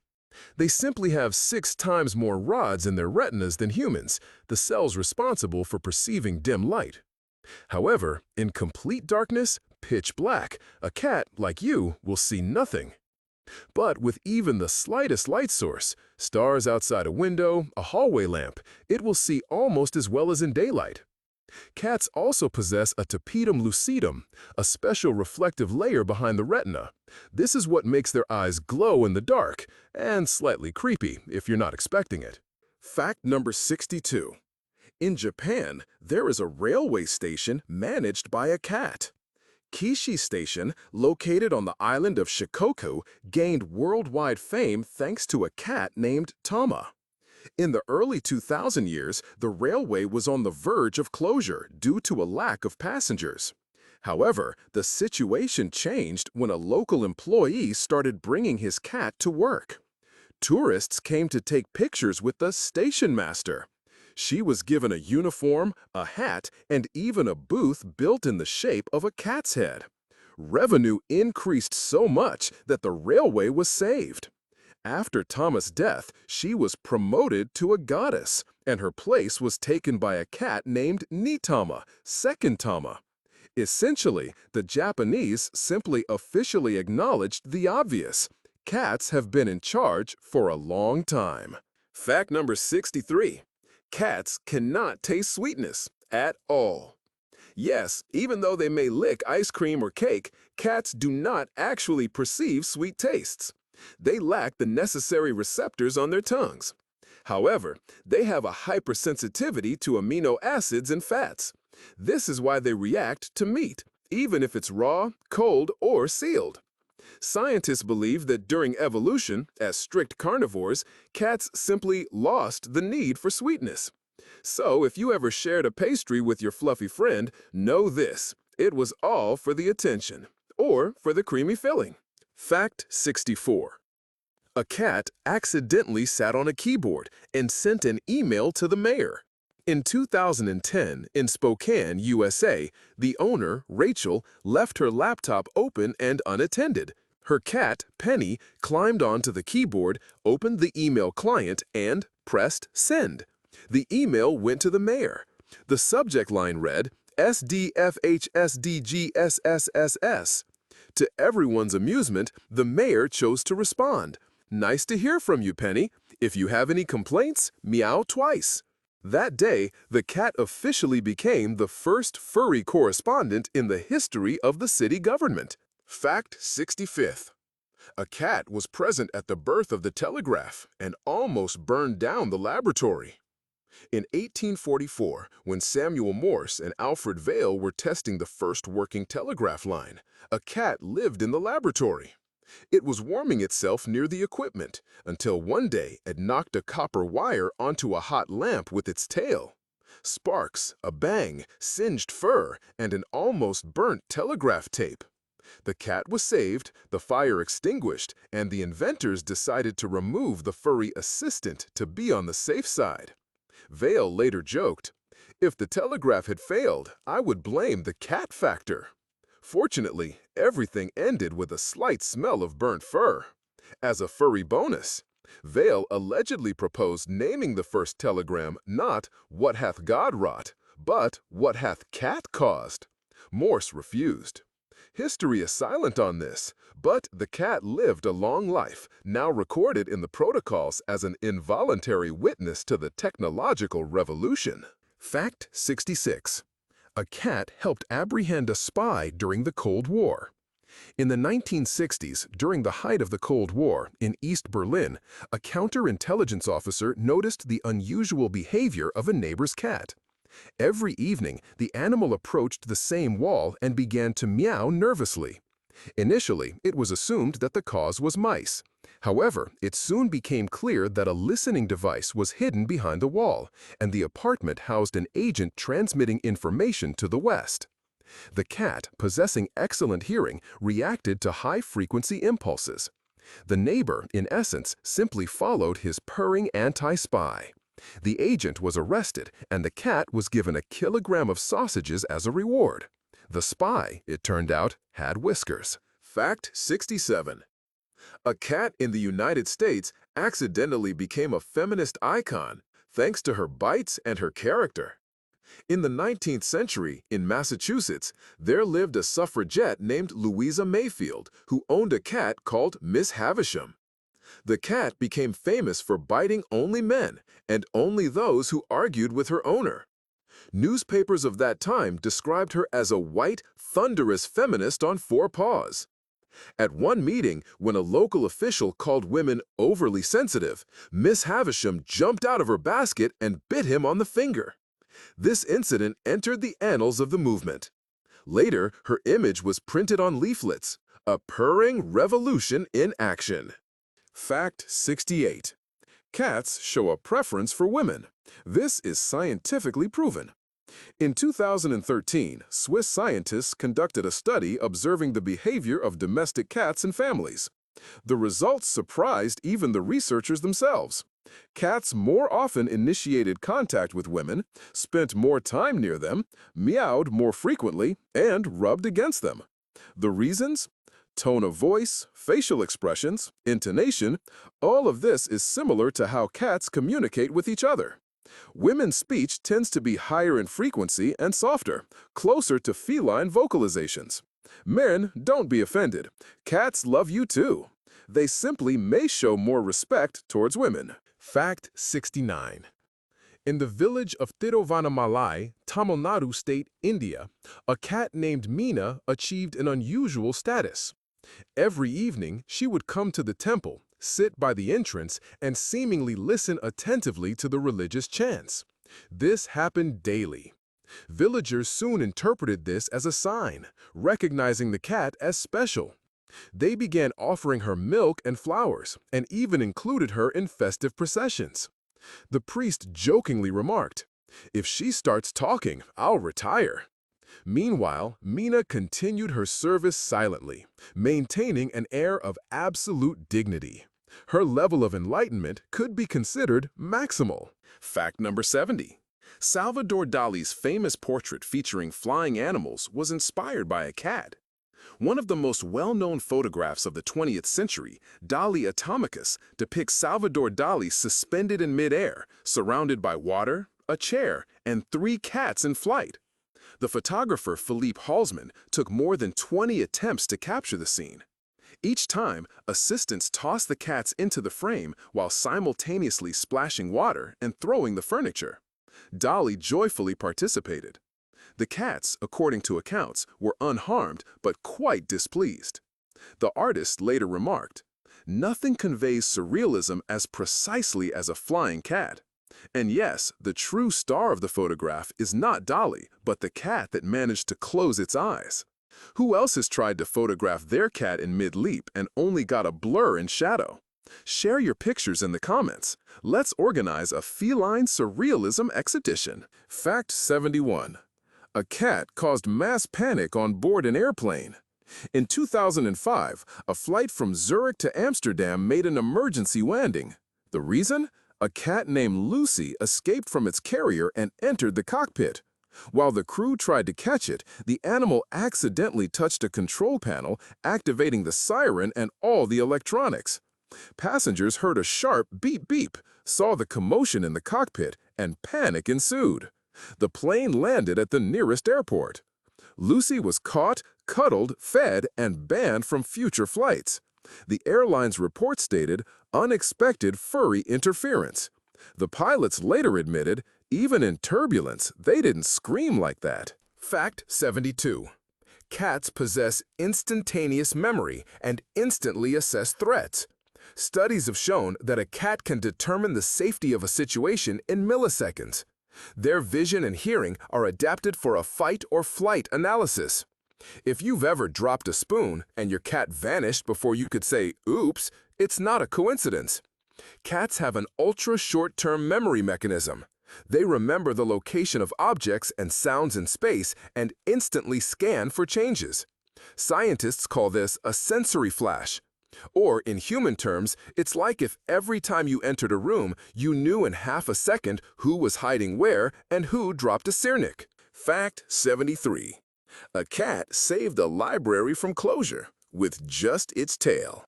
They simply have 6 times more rods in their retinas than humans, the cells responsible for perceiving dim light. However, in complete darkness, pitch black, a cat, like you, will see nothing. But with even the slightest light source, stars outside a window, a hallway lamp, it will see almost as well as in daylight. Cats also possess a tapetum lucidum, a special reflective layer behind the retina. This is what makes their eyes glow in the dark, and slightly creepy if you're not expecting it. Fact number 62. In Japan, there is a railway station managed by a cat. Kishi Station, located on the island of Shikoku, gained worldwide fame thanks to a cat named Tama. In the early 2000 years, the railway was on the verge of closure due to a lack of passengers. However, the situation changed when a local employee started bringing his cat to work. Tourists came to take pictures with the station master. She was given a uniform, a hat, and even a booth built in the shape of a cat's head. Revenue increased so much that the railway was saved. After Tama's death, she was promoted to a goddess, and her place was taken by a cat named Nitama, second Tama. Essentially, the Japanese simply officially acknowledged the obvious. Cats have been in charge for a long time. Fact number 63. Cats cannot taste sweetness at all. Yes, even though they may lick ice cream or cake, cats do not actually perceive sweet tastes. They lack the necessary receptors on their tongues. However, they have a hypersensitivity to amino acids and fats. This is why they react to meat, even if it's raw, cold, or sealed. Scientists believe that during evolution, as strict carnivores, cats simply lost the need for sweetness. So if you ever shared a pastry with your fluffy friend, know this: It was all for the attention, or for the creamy filling. Fact 64. A cat accidentally sat on a keyboard and sent an email to the mayor. In 2010, in Spokane, USA, the owner, Rachel, left her laptop open and unattended. Her cat, Penny, climbed onto the keyboard, opened the email client, and pressed send. The email went to the mayor. The subject line read, SDFHSDGSSSS. To everyone's amusement, the mayor chose to respond. Nice to hear from you, Penny. If you have any complaints, meow twice. That day, the cat officially became the first furry correspondent in the history of the city government. Fact 65. A cat was present at the birth of the telegraph and almost burned down the laboratory. In 1844, when Samuel Morse and Alfred Vail were testing the first working telegraph line, a cat lived in the laboratory. It was warming itself near the equipment until one day it knocked a copper wire onto a hot lamp with its tail. Sparks, a bang, singed fur, and an almost burnt telegraph tape. The cat was saved, the fire extinguished, and the inventors decided to remove the furry assistant to be on the safe side. Vail later joked, "If the telegraph had failed, I would blame the cat factor." Fortunately, everything ended with a slight smell of burnt fur. As a furry bonus, Vail allegedly proposed naming the first telegram not "What hath God wrought," but "What hath cat caused." Morse refused. History is silent on this, but the cat lived a long life, now recorded in the protocols as an involuntary witness to the technological revolution. Fact 66. A cat helped apprehend a spy during the Cold War. In the 1960s, during the height of the Cold War, in East Berlin, a counterintelligence officer noticed the unusual behavior of a neighbor's cat. Every evening, the animal approached the same wall and began to meow nervously. Initially, it was assumed that the cause was mice. However, it soon became clear that a listening device was hidden behind the wall, and the apartment housed an agent transmitting information to the west. The cat, possessing excellent hearing, reacted to high-frequency impulses. The neighbor, in essence, simply followed his purring anti-spy. The agent was arrested, and the cat was given a kilogram of sausages as a reward. The spy, it turned out, had whiskers. Fact 67. A cat in the United States accidentally became a feminist icon thanks to her bites and her character. In the 19th century, in Massachusetts, there lived a suffragette named Louisa Mayfield who owned a cat called Miss Havisham. The cat became famous for biting only men and only those who argued with her owner. Newspapers of that time described her as a white, thunderous feminist on four paws. At one meeting, when a local official called women overly sensitive, Miss Havisham jumped out of her basket and bit him on the finger. This incident entered the annals of the movement. Later, her image was printed on leaflets, a purring revolution in action. Fact 68. Cats show a preference for women. This is scientifically proven. In 2013, Swiss scientists conducted a study observing the behavior of domestic cats in families. The results surprised even the researchers themselves. Cats more often initiated contact with women, spent more time near them, meowed more frequently, and rubbed against them. The reasons? Tone of voice, facial expressions, intonation, all of this is similar to how cats communicate with each other. Women's speech tends to be higher in frequency and softer, closer to feline vocalizations. Men, don't be offended. Cats love you too. They simply may show more respect towards women. Fact 69. In the village of Tiruvannamalai, Tamil Nadu State, India, a cat named Meena achieved an unusual status. Every evening, she would come to the temple, sit by the entrance, and seemingly listen attentively to the religious chants. This happened daily. Villagers soon interpreted this as a sign, recognizing the cat as special. They began offering her milk and flowers, and even included her in festive processions. The priest jokingly remarked, "If she starts talking, I'll retire." Meanwhile, Mina continued her service silently, maintaining an air of absolute dignity. Her level of enlightenment could be considered maximal. Fact number 70. Salvador Dali's famous portrait featuring flying animals was inspired by a cat. One of the most well-known photographs of the 20th century, Dali Atomicus, depicts Salvador Dali suspended in midair, surrounded by water, a chair, and 3 cats in flight. The photographer Philippe Halsman took more than 20 attempts to capture the scene. Each time, assistants tossed the cats into the frame while simultaneously splashing water and throwing the furniture. Dali joyfully participated. The cats, according to accounts, were unharmed but quite displeased. The artist later remarked, "Nothing conveys surrealism as precisely as a flying cat." And yes, the true star of the photograph is not Dali, but the cat that managed to close its eyes. Who else has tried to photograph their cat in mid-leap and only got a blur in shadow? Share your pictures in the comments. Let's organize a feline surrealism expedition. Fact 71. A cat caused mass panic on board an airplane. In 2005, a flight from Zurich to Amsterdam made an emergency landing. The reason? A cat named Lucy escaped from its carrier and entered the cockpit. While the crew tried to catch it, the animal accidentally touched a control panel, activating the siren and all the electronics. Passengers heard a sharp beep beep, saw the commotion in the cockpit, and panic ensued. The plane landed at the nearest airport. Lucy was caught, cuddled, fed, and banned from future flights. The airline's report stated, "Unexpected furry interference." The pilots later admitted, even in turbulence, they didn't scream like that. Fact 72. Cats possess instantaneous memory and instantly assess threats. Studies have shown that a cat can determine the safety of a situation in milliseconds. Their vision and hearing are adapted for a fight or flight analysis. If you've ever dropped a spoon and your cat vanished before you could say, "Oops," it's not a coincidence. Cats have an ultra-short-term memory mechanism. They remember the location of objects and sounds in space and instantly scan for changes. Scientists call this a sensory flash. Or, in human terms, it's like if every time you entered a room, you knew in half a second who was hiding where and who dropped a Sirnik. Fact 73. A cat saved a library from closure with just its tail.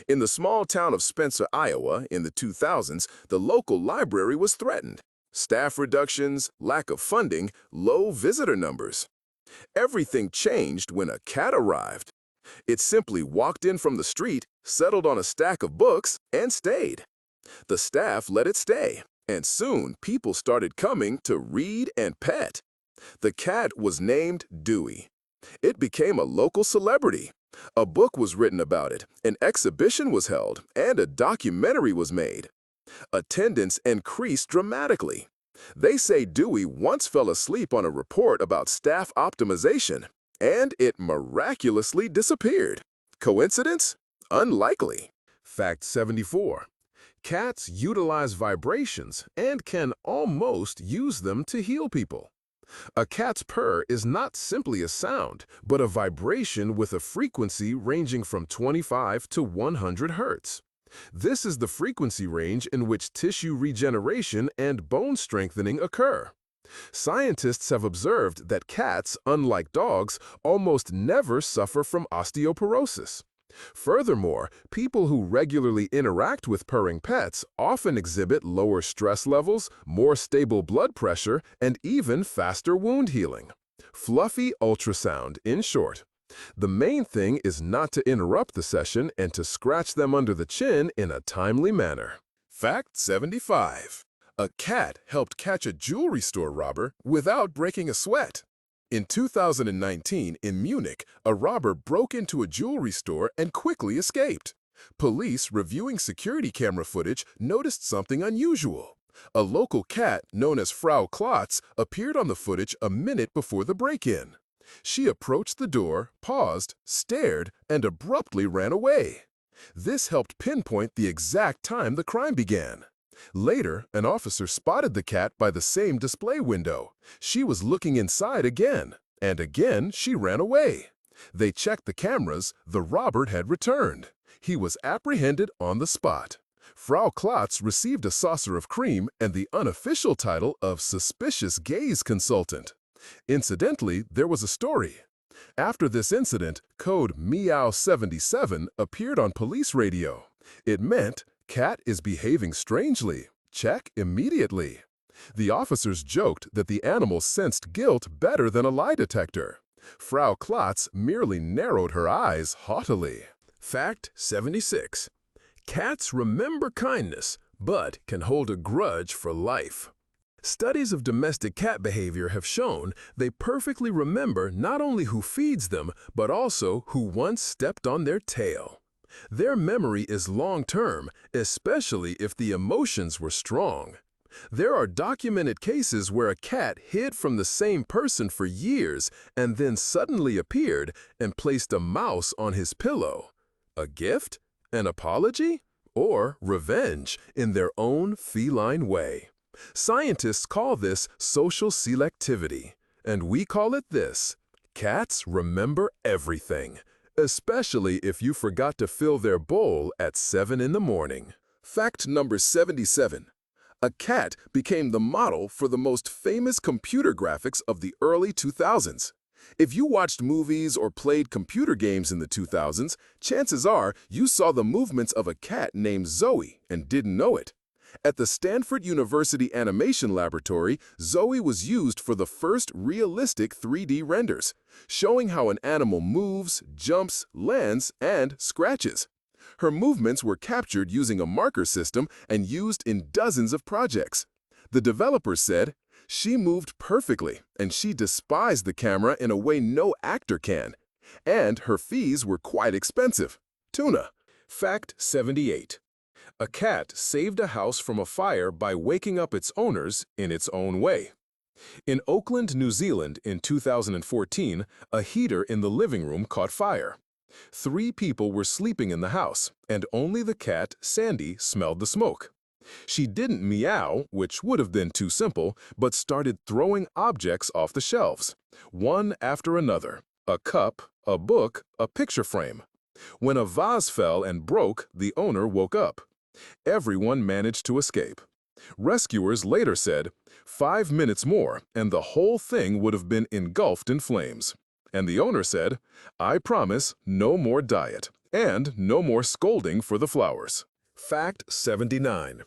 In the small town of Spencer, Iowa, in the 2000s, the local library was threatened. Staff reductions, lack of funding, low visitor numbers. Everything changed when a cat arrived. It simply walked in from the street, settled on a stack of books, and stayed. The staff let it stay, and soon people started coming to read and pet. The cat was named Dewey. It became a local celebrity. A book was written about it, an exhibition was held, and a documentary was made. Attendance increased dramatically. They say Dewey once fell asleep on a report about staff optimization, and it miraculously disappeared. Coincidence? Unlikely. Fact 74. Cats utilize vibrations and can almost use them to heal people. A cat's purr is not simply a sound, but a vibration with a frequency ranging from 25 to 100 hertz. This is the frequency range in which tissue regeneration and bone strengthening occur. Scientists have observed that cats, unlike dogs, almost never suffer from osteoporosis. Furthermore, people who regularly interact with purring pets often exhibit lower stress levels, more stable blood pressure, and even faster wound healing. Fluffy ultrasound, in short. The main thing is not to interrupt the session and to scratch them under the chin in a timely manner. Fact 75. A cat helped catch a jewelry store robber without breaking a sweat. In 2019, in Munich, a robber broke into a jewelry store and quickly escaped. Police reviewing security camera footage noticed something unusual. A local cat known as Frau Klotz appeared on the footage a minute before the break-in. She approached the door, paused, stared, and abruptly ran away. This helped pinpoint the exact time the crime began. Later, an officer spotted the cat by the same display window. She was looking inside again. And again, she ran away. They checked the cameras. The robber had returned. He was apprehended on the spot. Frau Klotz received a saucer of cream and the unofficial title of Suspicious Gaze Consultant. Incidentally, there was a story. After this incident, code Meow77 appeared on police radio. It meant, cat is behaving strangely. Check immediately. The officers joked that the animal sensed guilt better than a lie detector. Frau Klotz merely narrowed her eyes haughtily. Fact 76. Cats remember kindness, but can hold a grudge for life. Studies of domestic cat behavior have shown they perfectly remember not only who feeds them, but also who once stepped on their tail. Their memory is long-term, especially if the emotions were strong. There are documented cases where a cat hid from the same person for years and then suddenly appeared and placed a mouse on his pillow. A gift? An apology? Or revenge in their own feline way. Scientists call this social selectivity, and we call it this: cats remember everything, especially if you forgot to fill their bowl at 7 in the morning. Fact number 77. A cat became the model for the most famous computer graphics of the early 2000s. If you watched movies or played computer games in the 2000s, chances are you saw the movements of a cat named Zoe and didn't know it. At the Stanford University Animation Laboratory, Zoe was used for the first realistic 3D renders, showing how an animal moves, jumps, lands, and scratches. Her movements were captured using a marker system and used in dozens of projects. The developers said, "She moved perfectly, and she despised the camera in a way no actor can. And her fees were quite expensive." Tuna. Fact 78. A cat saved a house from a fire by waking up its owners in its own way. In Auckland, New Zealand in 2014, a heater in the living room caught fire. 3 people were sleeping in the house, and only the cat, Sandy, smelled the smoke. She didn't meow, which would have been too simple, but started throwing objects off the shelves, one after another: a cup, a book, a picture frame. When a vase fell and broke, the owner woke up. Everyone managed to escape. Rescuers later said, 5 minutes more, and the whole thing would have been engulfed in flames. And the owner said, "I promise no more diet, and no more scolding for the flowers." Fact 79.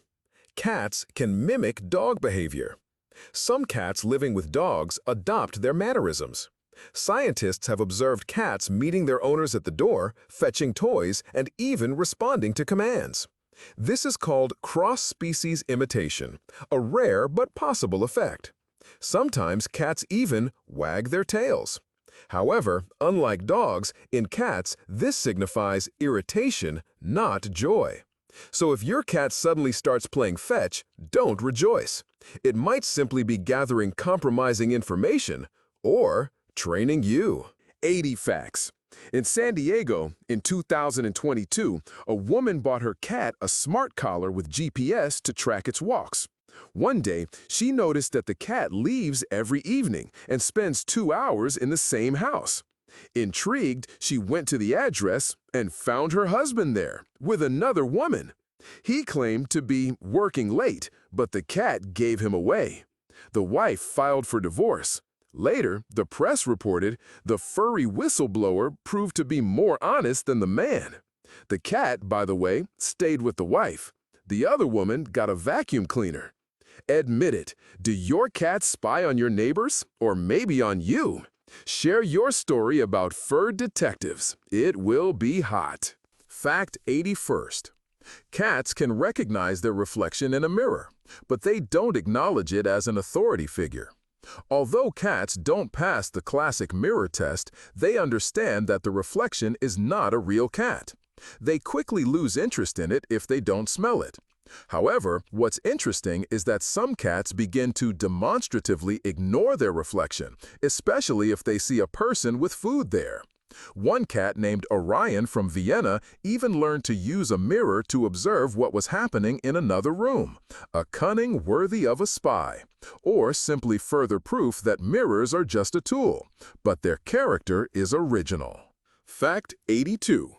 Cats can mimic dog behavior. Some cats living with dogs adopt their mannerisms. Scientists have observed cats meeting their owners at the door, fetching toys, and even responding to commands. This is called cross-species imitation, a rare but possible effect. Sometimes cats even wag their tails. However, unlike dogs, in cats, this signifies irritation, not joy. So if your cat suddenly starts playing fetch, don't rejoice. It might simply be gathering compromising information or training you. 80 facts. In San Diego, in 2022, a woman bought her cat a smart collar with GPS to track its walks. One day, she noticed that the cat leaves every evening and spends 2 hours in the same house. Intrigued, she went to the address and found her husband there with another woman. He claimed to be working late, but the cat gave him away. The wife filed for divorce. Later, the press reported the furry whistleblower proved to be more honest than the man. The cat, by the way, stayed with the wife. The other woman got a vacuum cleaner. Admit it, do your cats spy on your neighbors, or maybe on you? Share your story about fur detectives. It will be hot. Fact 81st. Cats can recognize their reflection in a mirror, but they don't acknowledge it as an authority figure. Although cats don't pass the classic mirror test, they understand that the reflection is not a real cat. They quickly lose interest in it if they don't smell it. However, what's interesting is that some cats begin to demonstratively ignore their reflection, especially if they see a person with food there. One cat named Orion from Vienna even learned to use a mirror to observe what was happening in another room, a cunning worthy of a spy, or simply further proof that mirrors are just a tool, but their character is original. Fact 82.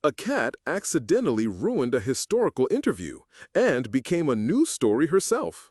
A cat accidentally ruined a historical interview and became a news story herself.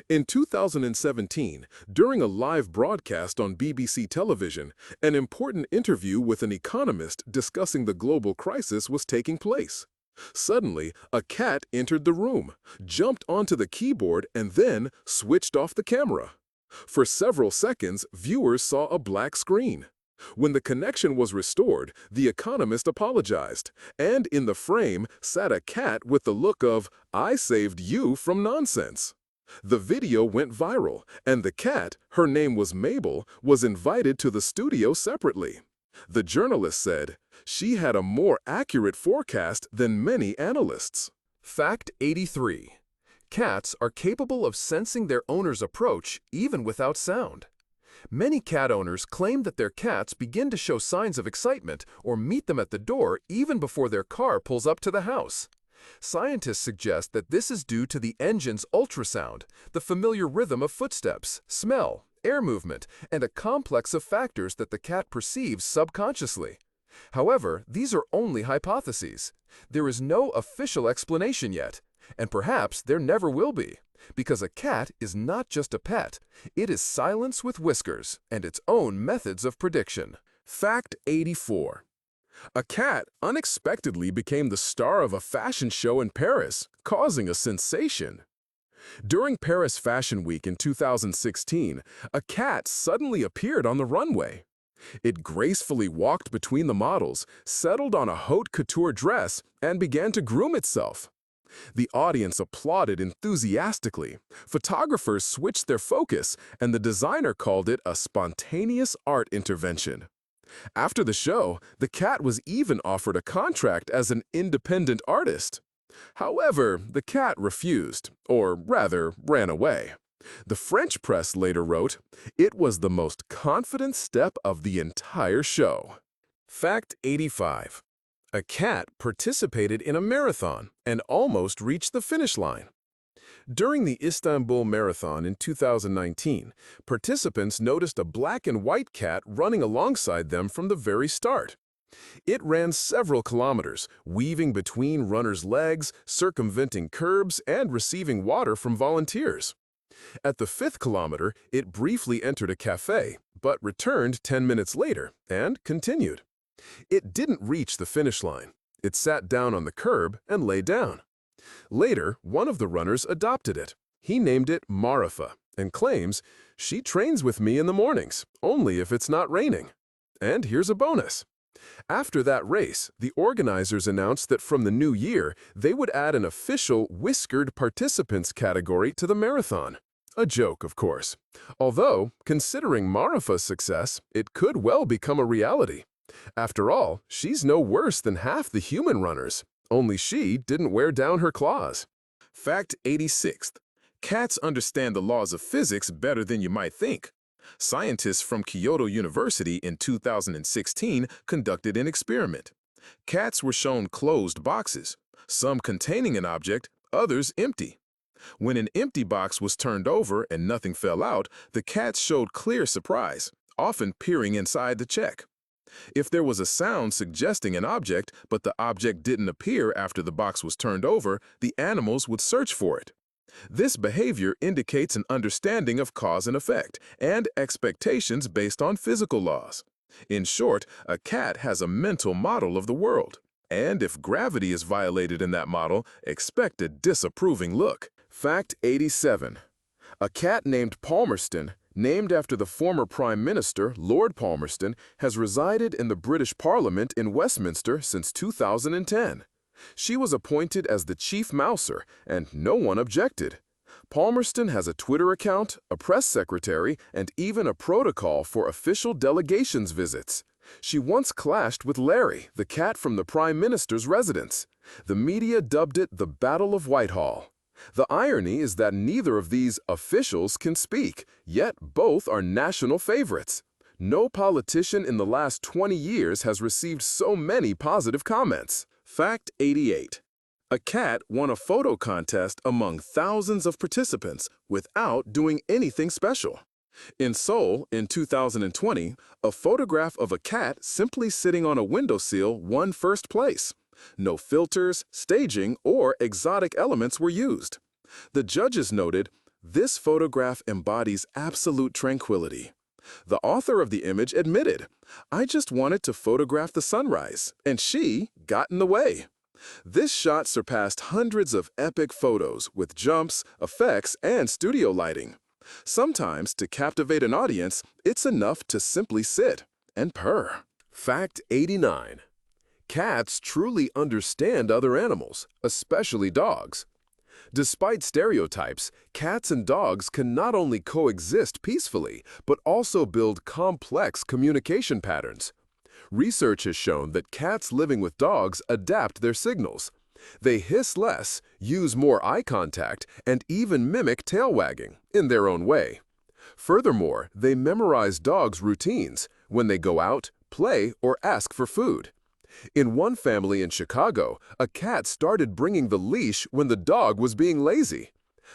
In 2017, during a live broadcast on BBC television, an important interview with an economist discussing the global crisis was taking place. Suddenly, a cat entered the room, jumped onto the keyboard, and then switched off the camera. For several seconds, viewers saw a black screen. When the connection was restored, the economist apologized, and in the frame sat a cat with the look of, "I saved you from nonsense." The video went viral, and the cat, her name was Mabel, was invited to the studio separately. The journalist said, "She had a more accurate forecast than many analysts." Fact 83. Cats are capable of sensing their owner's approach even without sound. Many cat owners claim that their cats begin to show signs of excitement or meet them at the door even before their car pulls up to the house. Scientists suggest that this is due to the engine's ultrasound, the familiar rhythm of footsteps, smell, air movement, and a complex of factors that the cat perceives subconsciously. However, these are only hypotheses. There is no official explanation yet, and perhaps there never will be, because a cat is not just a pet, it is silence with whiskers and its own methods of prediction. Fact 84. A cat unexpectedly became the star of a fashion show in Paris, causing a sensation. During Paris Fashion Week in 2016, a cat suddenly appeared on the runway. It gracefully walked between the models, settled on a haute couture dress, and began to groom itself. The audience applauded enthusiastically. Photographers switched their focus, and the designer called it a spontaneous art intervention. After the show, the cat was even offered a contract as an independent artist. However, the cat refused, or rather, ran away. The French press later wrote, "It was the most confident step of the entire show." Fact 85. A cat participated in a marathon and almost reached the finish line. During the Istanbul Marathon in 2019, participants noticed a black and white cat running alongside them from the very start. It ran several kilometers, weaving between runners' legs, circumventing curbs, and receiving water from volunteers. At the 5th kilometer, it briefly entered a cafe, but returned 10 minutes later and continued. It didn't reach the finish line. It sat down on the curb and lay down. Later, one of the runners adopted it. He named it Marifa and claims, "She trains with me in the mornings, only if it's not raining." And here's a bonus. After that race, the organizers announced that from the new year, they would add an official whiskered participants category to the marathon. A joke, of course. Although, considering Marifa's success, it could well become a reality. After all, she's no worse than half the human runners. Only she didn't wear down her claws. Fact 86. Cats understand the laws of physics better than you might think. Scientists from Kyoto University in 2016 conducted an experiment. Cats were shown closed boxes, some containing an object, others empty. When an empty box was turned over and nothing fell out, the cats showed clear surprise, often peering inside to check. If there was a sound suggesting an object, but the object didn't appear after the box was turned over, the animals would search for it. This behavior indicates an understanding of cause and effect, and expectations based on physical laws. In short, a cat has a mental model of the world. And if gravity is violated in that model, expect a disapproving look. Fact 87. A cat named Palmerston, named after the former Prime Minister, Lord Palmerston, has resided in the British Parliament in Westminster since 2010. She was appointed as the chief mouser, and no one objected. Palmerston has a Twitter account, a press secretary, and even a protocol for official delegations visits. She once clashed with Larry, the cat from the Prime Minister's residence. The media dubbed it the Battle of Whitehall. The irony is that neither of these officials can speak, yet both are national favorites. No politician in the last 20 years has received so many positive comments. Fact 88. A cat won a photo contest among thousands of participants without doing anything special. In Seoul, in 2020, a photograph of a cat simply sitting on a windowsill won first place. No filters, staging, or exotic elements were used. The judges noted, "This photograph embodies absolute tranquility." The author of the image admitted, "I just wanted to photograph the sunrise, and she got in the way." This shot surpassed hundreds of epic photos with jumps, effects, and studio lighting. Sometimes, to captivate an audience, it's enough to simply sit and purr. Fact 89. Cats truly understand other animals, especially dogs. Despite stereotypes, cats and dogs can not only coexist peacefully, but also build complex communication patterns. Research has shown that cats living with dogs adapt their signals. They hiss less, use more eye contact, and even mimic tail wagging in their own way. Furthermore, they memorize dogs' routines when they go out, play, or ask for food. In one family in Chicago, a cat started bringing the leash when the dog was being lazy.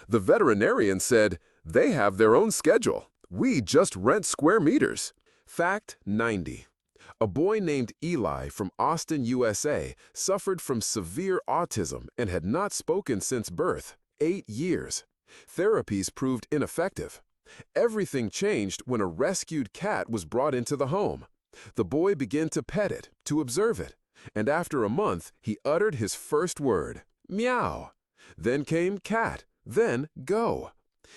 The veterinarian said, "They have their own schedule. We just rent square meters." Fact 90. A boy named Eli from Austin, USA, suffered from severe autism and had not spoken since birth, 8 years. Therapies proved ineffective. Everything changed when a rescued cat was brought into the home. The boy began to pet it, to observe it, and after a month, he uttered his first word, meow. Then came cat, then go.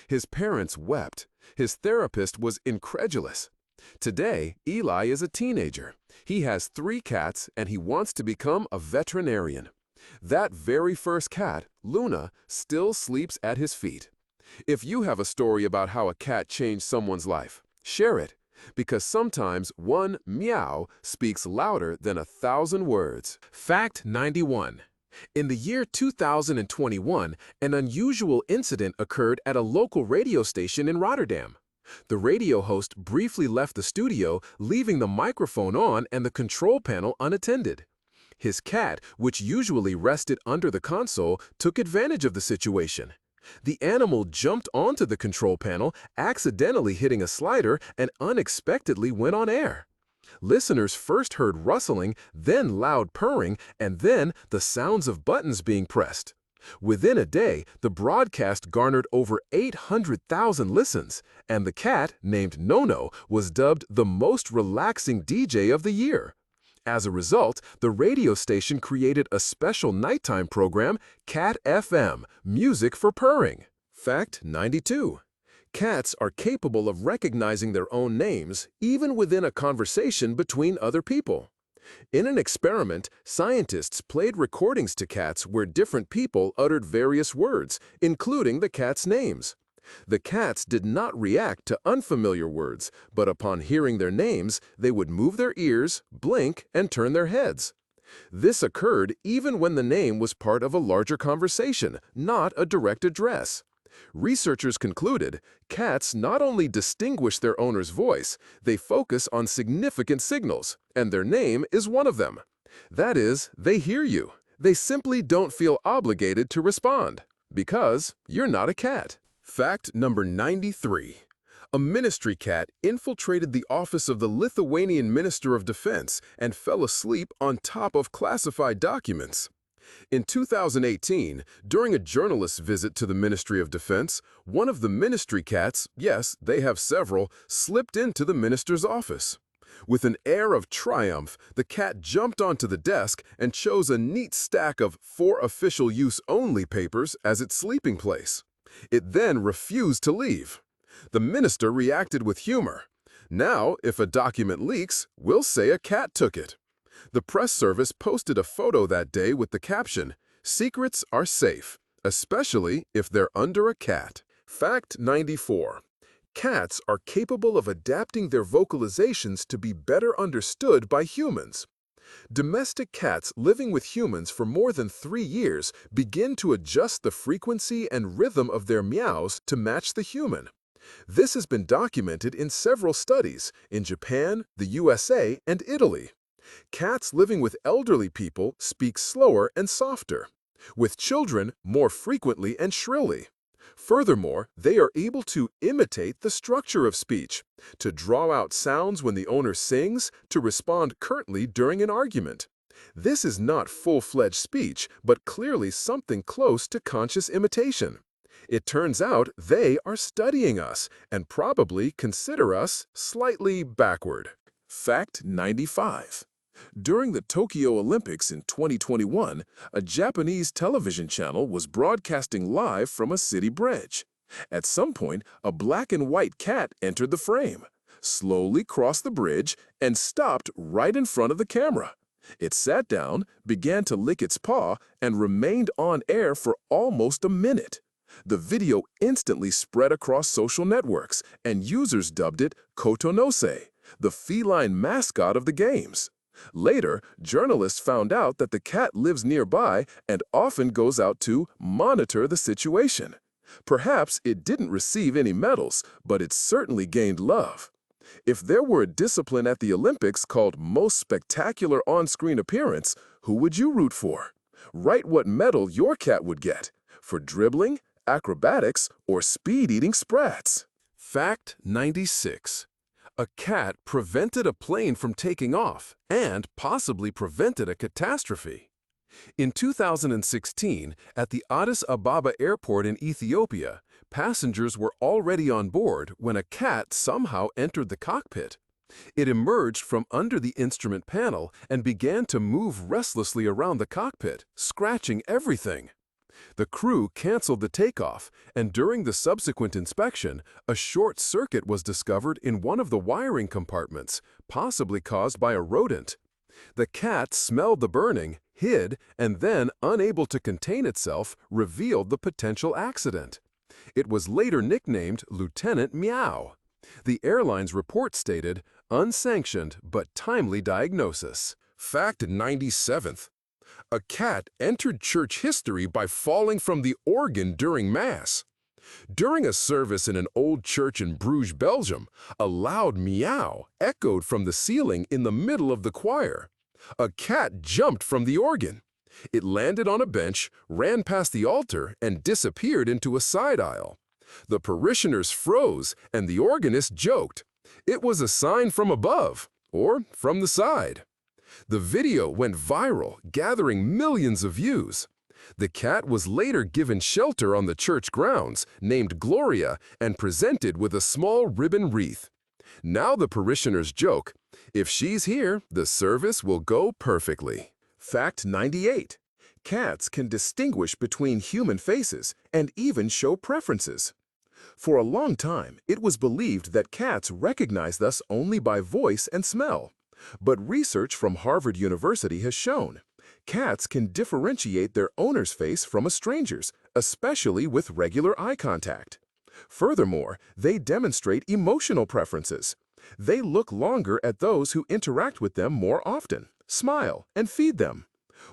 His parents wept. His therapist was incredulous. Today, Eli is a teenager. He has 3 cats, and he wants to become a veterinarian. That very first cat, Luna, still sleeps at his feet. If you have a story about how a cat changed someone's life, share it. Because sometimes one meow speaks louder than 1,000 words. Fact 91. In the year 2021, an unusual incident occurred at a local radio station in Rotterdam. The radio host briefly left the studio, leaving the microphone on and the control panel unattended. His cat, which usually rested under the console, took advantage of the situation. The animal jumped onto the control panel, accidentally hitting a slider, and unexpectedly went on air. Listeners first heard rustling, then loud purring, and then the sounds of buttons being pressed. Within a day, the broadcast garnered over 800,000 listens, and the cat, named Nono, was dubbed the most relaxing DJ of the year. As a result, the radio station created a special nighttime program, Cat FM, Music for Purring. Fact 92. Cats are capable of recognizing their own names, even within a conversation between other people. In an experiment, scientists played recordings to cats where different people uttered various words, including the cats' names. The cats did not react to unfamiliar words, but upon hearing their names, they would move their ears, blink, and turn their heads. This occurred even when the name was part of a larger conversation, not a direct address. Researchers concluded cats not only distinguish their owner's voice, they focus on significant signals, and their name is one of them. That is, they hear you. They simply don't feel obligated to respond, because you're not a cat. Fact number 93. A ministry cat infiltrated the office of the Lithuanian Minister of Defense and fell asleep on top of classified documents. In 2018, during a journalist's visit to the Ministry of Defense, one of the ministry cats, yes, they have several, slipped into the minister's office. With an air of triumph, the cat jumped onto the desk and chose a neat stack of "for official use only" papers as its sleeping place. It then refused to leave. The minister reacted with humor. "Now, if a document leaks, we'll say a cat took it." The press service posted a photo that day with the caption, "Secrets are safe, especially if they're under a cat." Fact 94. Cats are capable of adapting their vocalizations to be better understood by humans. Domestic cats living with humans for more than 3 years begin to adjust the frequency and rhythm of their meows to match the human. This has been documented in several studies in Japan, the USA, and Italy. Cats living with elderly people speak slower and softer, with children more frequently and shrilly. Furthermore, they are able to imitate the structure of speech, to draw out sounds when the owner sings, to respond curtly during an argument. This is not full-fledged speech, but clearly something close to conscious imitation. It turns out they are studying us and probably consider us slightly backward. Fact 95. During the Tokyo Olympics in 2021, a Japanese television channel was broadcasting live from a city bridge. At some point, a black and white cat entered the frame, slowly crossed the bridge, and stopped right in front of the camera. It sat down, began to lick its paw, and remained on air for almost a minute. The video instantly spread across social networks, and users dubbed it Kotonose, the feline mascot of the games. Later, journalists found out that the cat lives nearby and often goes out to monitor the situation. Perhaps it didn't receive any medals, but it certainly gained love. If there were a discipline at the Olympics called Most Spectacular On-Screen Appearance, who would you root for? Write what medal your cat would get, for dribbling, acrobatics, or speed-eating sprats. Fact 96. A cat prevented a plane from taking off and possibly prevented a catastrophe. In 2016, at the Addis Ababa airport in Ethiopia, passengers were already on board when a cat somehow entered the cockpit. It emerged from under the instrument panel and began to move restlessly around the cockpit, scratching everything. The crew canceled the takeoff, and during the subsequent inspection, a short circuit was discovered in one of the wiring compartments, possibly caused by a rodent. The cat smelled the burning, hid, and then, unable to contain itself, revealed the potential accident. It was later nicknamed Lieutenant Meow. The airline's report stated, "Unsanctioned but timely diagnosis." Fact 97. A cat entered church history by falling from the organ during Mass. During a service in an old church in Bruges, Belgium, a loud meow echoed from the ceiling in the middle of the choir. A cat jumped from the organ. It landed on a bench, ran past the altar, and disappeared into a side aisle. The parishioners froze, and the organist joked. It was a sign from above, or from the side. The video went viral, gathering millions of views. The cat was later given shelter on the church grounds, named Gloria, and presented with a small ribbon wreath. Now the parishioners joke, "If she's here, the service will go perfectly." Fact 98. Cats can distinguish between human faces and even show preferences. For a long time, it was believed that cats recognized us only by voice and smell. But research from Harvard University has shown cats can differentiate their owner's face from a stranger's, especially with regular eye contact. Furthermore, they demonstrate emotional preferences. They look longer at those who interact with them more often, smile, and feed them.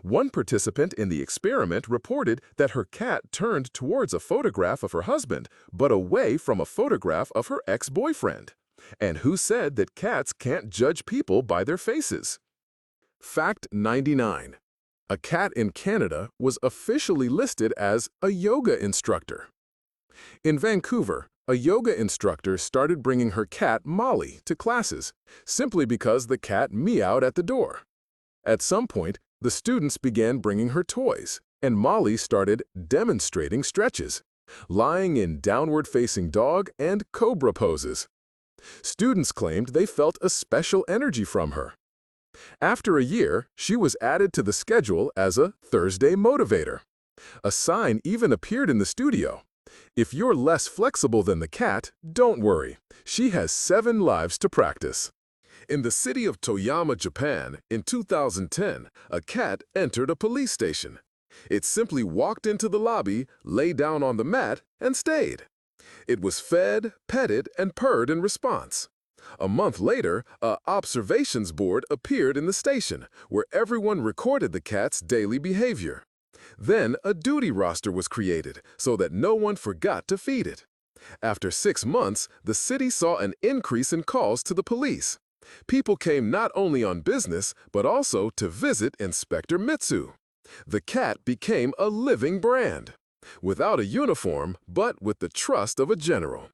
One participant in the experiment reported that her cat turned towards a photograph of her husband, but away from a photograph of her ex-boyfriend. And who said that cats can't judge people by their faces? Fact 99. A cat in Canada was officially listed as a yoga instructor. In Vancouver, a yoga instructor started bringing her cat, Molly, to classes, simply because the cat meowed at the door. At some point, the students began bringing her toys, and Molly started demonstrating stretches, lying in downward-facing dog and cobra poses. Students claimed they felt a special energy from her. After a year, she was added to the schedule as a Thursday motivator. A sign even appeared in the studio. If you're less flexible than the cat, don't worry. She has 7 lives to practice. In the city of Toyama, Japan, in 2010, a cat entered a police station. It simply walked into the lobby, lay down on the mat, and stayed. It was fed, petted, and purred in response. A month later, an observations board appeared in the station, where everyone recorded the cat's daily behavior. Then a duty roster was created so that no one forgot to feed it. After 6 months, the city saw an increase in calls to the police. People came not only on business, but also to visit Inspector Mitsu. The cat became a living brand. Without a uniform, but with the trust of a general.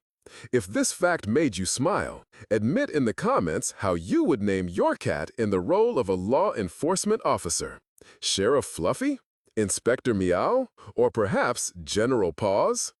If this fact made you smile, admit in the comments how you would name your cat in the role of a law enforcement officer. Sheriff Fluffy? Inspector Meow? Or perhaps General Paws?